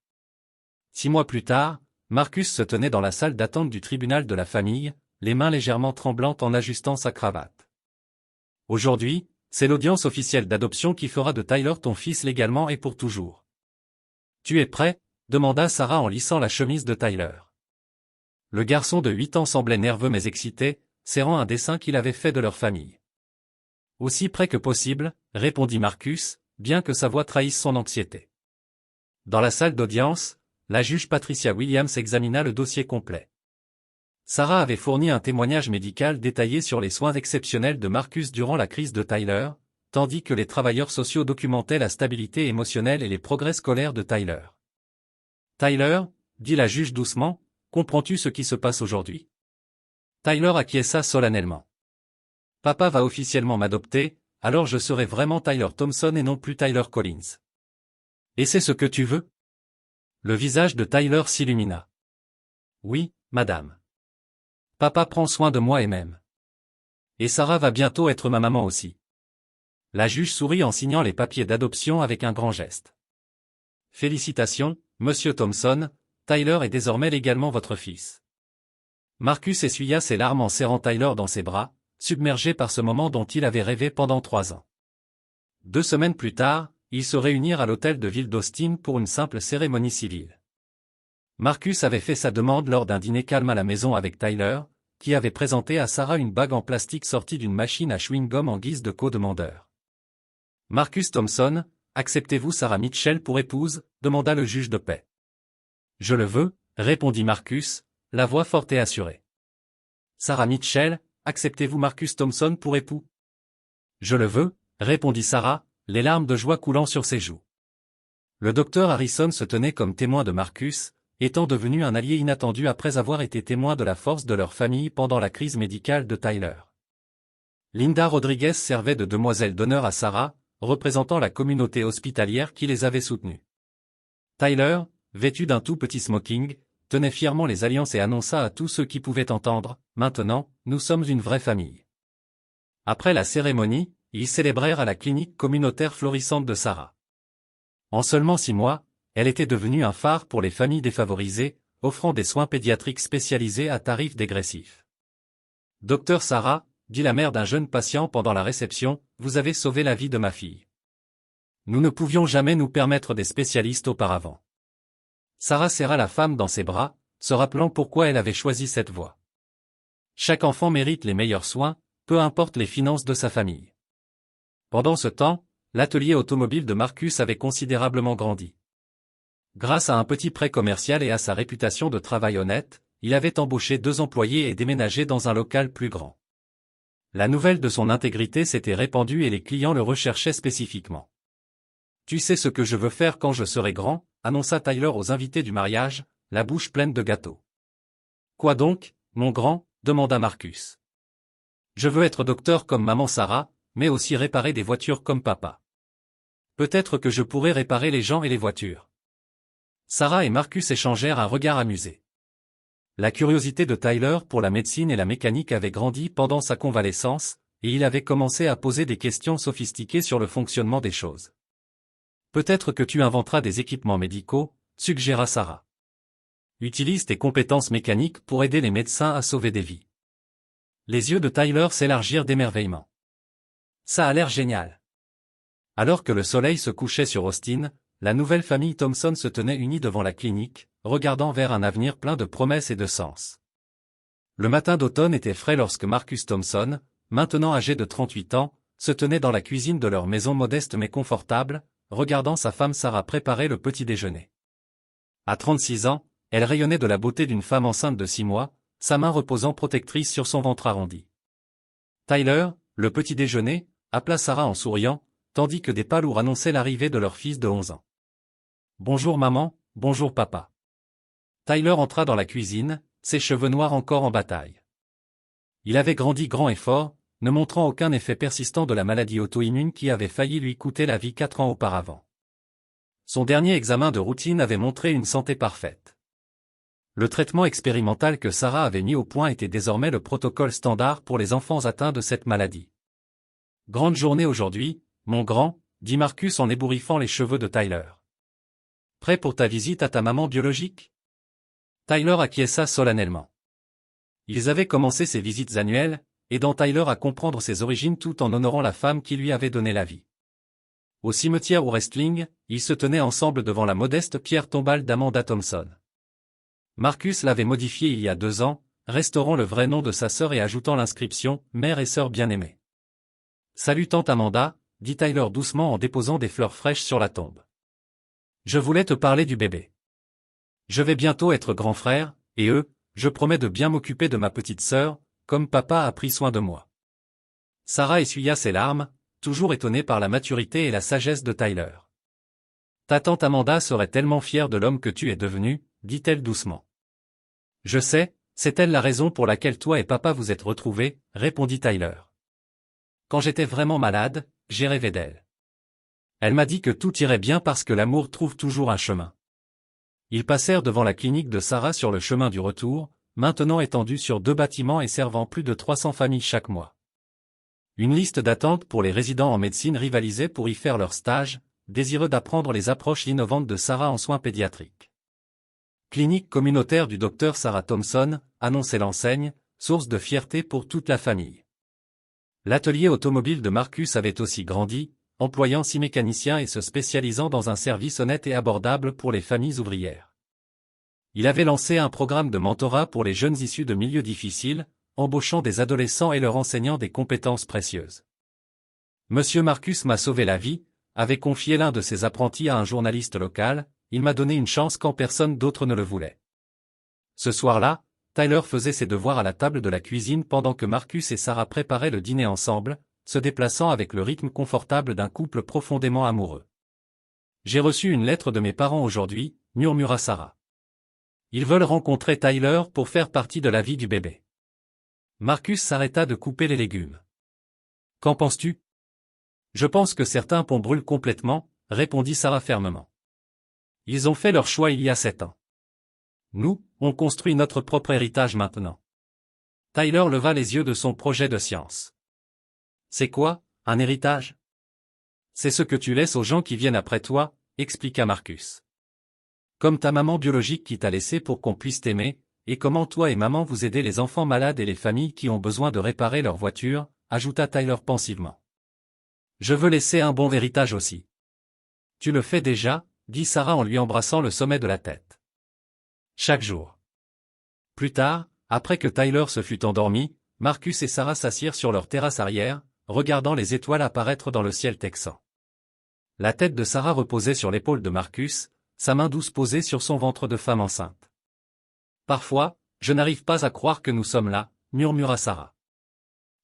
6 mois plus tard, Marcus se tenait dans la salle d'attente du tribunal de la famille, les mains légèrement tremblantes en ajustant sa cravate. Aujourd'hui, c'est l'audience officielle d'adoption qui fera de Tyler ton fils légalement et pour toujours. Tu es prêt? Demanda Sarah en lissant la chemise de Tyler. Le garçon de 8 ans semblait nerveux mais excité, serrant un dessin qu'il avait fait de leur famille. Aussi près que possible, répondit Marcus, bien que sa voix trahisse son anxiété. Dans la salle d'audience, la juge Patricia Williams examina le dossier complet. Sarah avait fourni un témoignage médical détaillé sur les soins exceptionnels de Marcus durant la crise de Tyler, tandis que les travailleurs sociaux documentaient la stabilité émotionnelle et les progrès scolaires de Tyler. Tyler, dit la juge doucement, comprends-tu ce qui se passe aujourd'hui? Tyler acquiesça solennellement. Papa va officiellement m'adopter, alors je serai vraiment Tyler Thompson et non plus Tyler Collins. Et c'est ce que tu veux? Le visage de Tyler s'illumina. Oui, madame. Papa prend soin de moi et m'aime. Et Sarah va bientôt être ma maman aussi. La juge sourit en signant les papiers d'adoption avec un grand geste. Félicitations, Monsieur Thompson, Tyler est désormais légalement votre fils. Marcus essuya ses larmes en serrant Tyler dans ses bras, submergé par ce moment dont il avait rêvé pendant 3 ans. 2 semaines plus tard, ils se réunirent à l'hôtel de ville d'Austin pour une simple cérémonie civile. Marcus avait fait sa demande lors d'un dîner calme à la maison avec Tyler, qui avait présenté à Sarah une bague en plastique sortie d'une machine à chewing-gum en guise de co-demandeur. Marcus Thompson, acceptez-vous Sarah Mitchell pour épouse, demanda le juge de paix. Je le veux, répondit Marcus, la voix forte et assurée. Sarah Mitchell, acceptez-vous Marcus Thompson pour époux? Je le veux, répondit Sarah, les larmes de joie coulant sur ses joues. Le docteur Harrison se tenait comme témoin de Marcus, étant devenu un allié inattendu après avoir été témoin de la force de leur famille pendant la crise médicale de Tyler. Linda Rodriguez servait de demoiselle d'honneur à Sarah, représentant la communauté hospitalière qui les avait soutenus. Tyler, vêtu d'un tout petit smoking, tenait fièrement les alliances et annonça à tous ceux qui pouvaient entendre, « Maintenant, nous sommes une vraie famille. » Après la cérémonie, ils célébrèrent à la clinique communautaire florissante de Sarah. En seulement 6 mois, elle était devenue un phare pour les familles défavorisées, offrant des soins pédiatriques spécialisés à tarifs dégressifs. « Docteur Sarah, » dit la mère d'un jeune patient pendant la réception, « vous avez sauvé la vie de ma fille. Nous ne pouvions jamais nous permettre des spécialistes auparavant. » Sarah serra la femme dans ses bras, se rappelant pourquoi elle avait choisi cette voie. Chaque enfant mérite les meilleurs soins, peu importe les finances de sa famille. Pendant ce temps, l'atelier automobile de Marcus avait considérablement grandi. Grâce à un petit prêt commercial et à sa réputation de travail honnête, il avait embauché 2 employés et déménagé dans un local plus grand. La nouvelle de son intégrité s'était répandue et les clients le recherchaient spécifiquement. « Tu sais ce que je veux faire quand je serai grand ?» annonça Tyler aux invités du mariage, la bouche pleine de gâteaux. « Quoi donc, mon grand ?» demanda Marcus. « Je veux être docteur comme maman Sarah, mais aussi réparer des voitures comme papa. Peut-être que je pourrais réparer les gens et les voitures. » Sarah et Marcus échangèrent un regard amusé. La curiosité de Tyler pour la médecine et la mécanique avait grandi pendant sa convalescence, et il avait commencé à poser des questions sophistiquées sur le fonctionnement des choses. « Peut-être que tu inventeras des équipements médicaux, » suggéra Sarah. « Utilise tes compétences mécaniques pour aider les médecins à sauver des vies. » Les yeux de Tyler s'élargirent d'émerveillement. « Ça a l'air génial. » Alors que le soleil se couchait sur Austin, la nouvelle famille Thompson se tenait unie devant la clinique, regardant vers un avenir plein de promesses et de sens. Le matin d'automne était frais lorsque Marcus Thompson, maintenant âgé de 38 ans, se tenait dans la cuisine de leur maison modeste mais confortable, regardant sa femme Sarah préparer le petit déjeuner. À 36 ans, elle rayonnait de la beauté d'une femme enceinte de 6 mois, sa main reposant protectrice sur son ventre arrondi. « Tyler, le petit déjeuner » appela Sarah en souriant, tandis que des pas lourds annonçaient l'arrivée de leur fils de 11 ans. « Bonjour maman, bonjour papa. » Tyler entra dans la cuisine, ses cheveux noirs encore en bataille. Il avait grandi grand et fort, ne montrant aucun effet persistant de la maladie auto-immune qui avait failli lui coûter la vie 4 ans auparavant. Son dernier examen de routine avait montré une santé parfaite. Le traitement expérimental que Sarah avait mis au point était désormais le protocole standard pour les enfants atteints de cette maladie. « Grande journée aujourd'hui, mon grand » dit Marcus en ébouriffant les cheveux de Tyler. « Prêt pour ta visite à ta maman biologique ?» Tyler acquiesça solennellement. Ils avaient commencé ces visites annuelles, aidant Tyler à comprendre ses origines tout en honorant la femme qui lui avait donné la vie. Au cimetière au wrestling, ils se tenaient ensemble devant la modeste pierre tombale d'Amanda Thompson. Marcus l'avait modifiée il y a 2 ans, restaurant le vrai nom de sa sœur et ajoutant l'inscription « Mère et sœur bien-aimée ». « Salut tante Amanda », dit Tyler doucement en déposant des fleurs fraîches sur la tombe. « Je voulais te parler du bébé. Je vais bientôt être grand frère, et je promets de bien m'occuper de ma petite sœur, comme papa a pris soin de moi. » Sarah essuya ses larmes, toujours étonnée par la maturité et la sagesse de Tyler. « Ta tante Amanda serait tellement fière de l'homme que tu es devenu, » dit-elle doucement. « Je sais, c'est elle la raison pour laquelle toi et papa vous êtes retrouvés, » répondit Tyler. « Quand j'étais vraiment malade, j'ai rêvé d'elle. Elle m'a dit que tout irait bien parce que l'amour trouve toujours un chemin. » Ils passèrent devant la clinique de Sarah sur le chemin du retour, maintenant étendue sur 2 bâtiments et servant plus de 300 familles chaque mois. Une liste d'attente pour les résidents en médecine rivalisait pour y faire leur stage, désireux d'apprendre les approches innovantes de Sarah en soins pédiatriques. Clinique communautaire du Dr Sarah Thompson, annonçait l'enseigne, source de fierté pour toute la famille. L'atelier automobile de Marcus avait aussi grandi, employant 6 mécaniciens et se spécialisant dans un service honnête et abordable pour les familles ouvrières. Il avait lancé un programme de mentorat pour les jeunes issus de milieux difficiles, embauchant des adolescents et leur enseignant des compétences précieuses. Monsieur Marcus m'a sauvé la vie, avait confié l'un de ses apprentis à un journaliste local, il m'a donné une chance quand personne d'autre ne le voulait. Ce soir-là, Tyler faisait ses devoirs à la table de la cuisine pendant que Marcus et Sarah préparaient le dîner ensemble, se déplaçant avec le rythme confortable d'un couple profondément amoureux. J'ai reçu une lettre de mes parents aujourd'hui, murmura Sarah. Ils veulent rencontrer Tyler pour faire partie de la vie du bébé. Marcus s'arrêta de couper les légumes. Qu'en penses-tu? Je pense que certains ponts brûlent complètement, répondit Sarah fermement. Ils ont fait leur choix il y a 7 ans. Nous, on construit notre propre héritage maintenant. Tyler leva les yeux de son projet de science. C'est quoi, un héritage? C'est ce que tu laisses aux gens qui viennent après toi, expliqua Marcus. Comme ta maman biologique qui t'a laissé pour qu'on puisse t'aimer, et comment toi et maman vous aidez les enfants malades et les familles qui ont besoin de réparer leur voiture, ajouta Tyler pensivement. Je veux laisser un bon héritage aussi. Tu le fais déjà, dit Sarah en lui embrassant le sommet de la tête. Chaque jour. Plus tard, après que Tyler se fut endormi, Marcus et Sarah s'assirent sur leur terrasse arrière, regardant les étoiles apparaître dans le ciel texan. La tête de Sarah reposait sur l'épaule de Marcus, sa main douce posée sur son ventre de femme enceinte. Parfois, je n'arrive pas à croire que nous sommes là, murmura Sarah.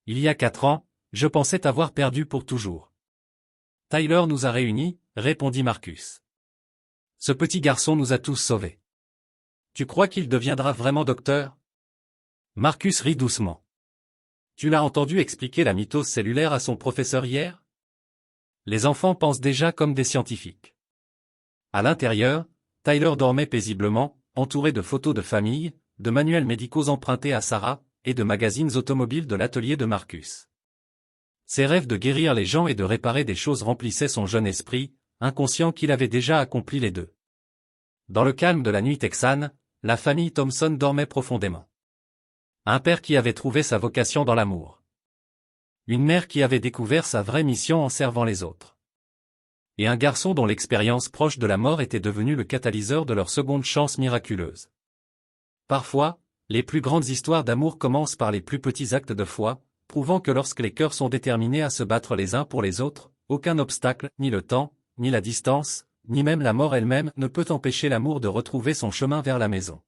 Il y a 4 ans, je pensais t'avoir perdu pour toujours. Tyler nous a réunis, répondit Marcus. Ce petit garçon nous a tous sauvés. Tu crois qu'il deviendra vraiment docteur? Marcus rit doucement. Tu l'as entendu expliquer la mitose cellulaire à son professeur hier? Les enfants pensent déjà comme des scientifiques. À l'intérieur, Tyler dormait paisiblement, entouré de photos de famille, de manuels médicaux empruntés à Sarah, et de magazines automobiles de l'atelier de Marcus. Ses rêves de guérir les gens et de réparer des choses remplissaient son jeune esprit, inconscient qu'il avait déjà accompli les deux. Dans le calme de la nuit texane, la famille Thompson dormait profondément. Un père qui avait trouvé sa vocation dans l'amour. Une mère qui avait découvert sa vraie mission en servant les autres. Et un garçon dont l'expérience proche de la mort était devenue le catalyseur de leur seconde chance miraculeuse. Parfois, les plus grandes histoires d'amour commencent par les plus petits actes de foi, prouvant que lorsque les cœurs sont déterminés à se battre les uns pour les autres, aucun obstacle, ni le temps, ni la distance, ni même la mort elle-même ne peut empêcher l'amour de retrouver son chemin vers la maison.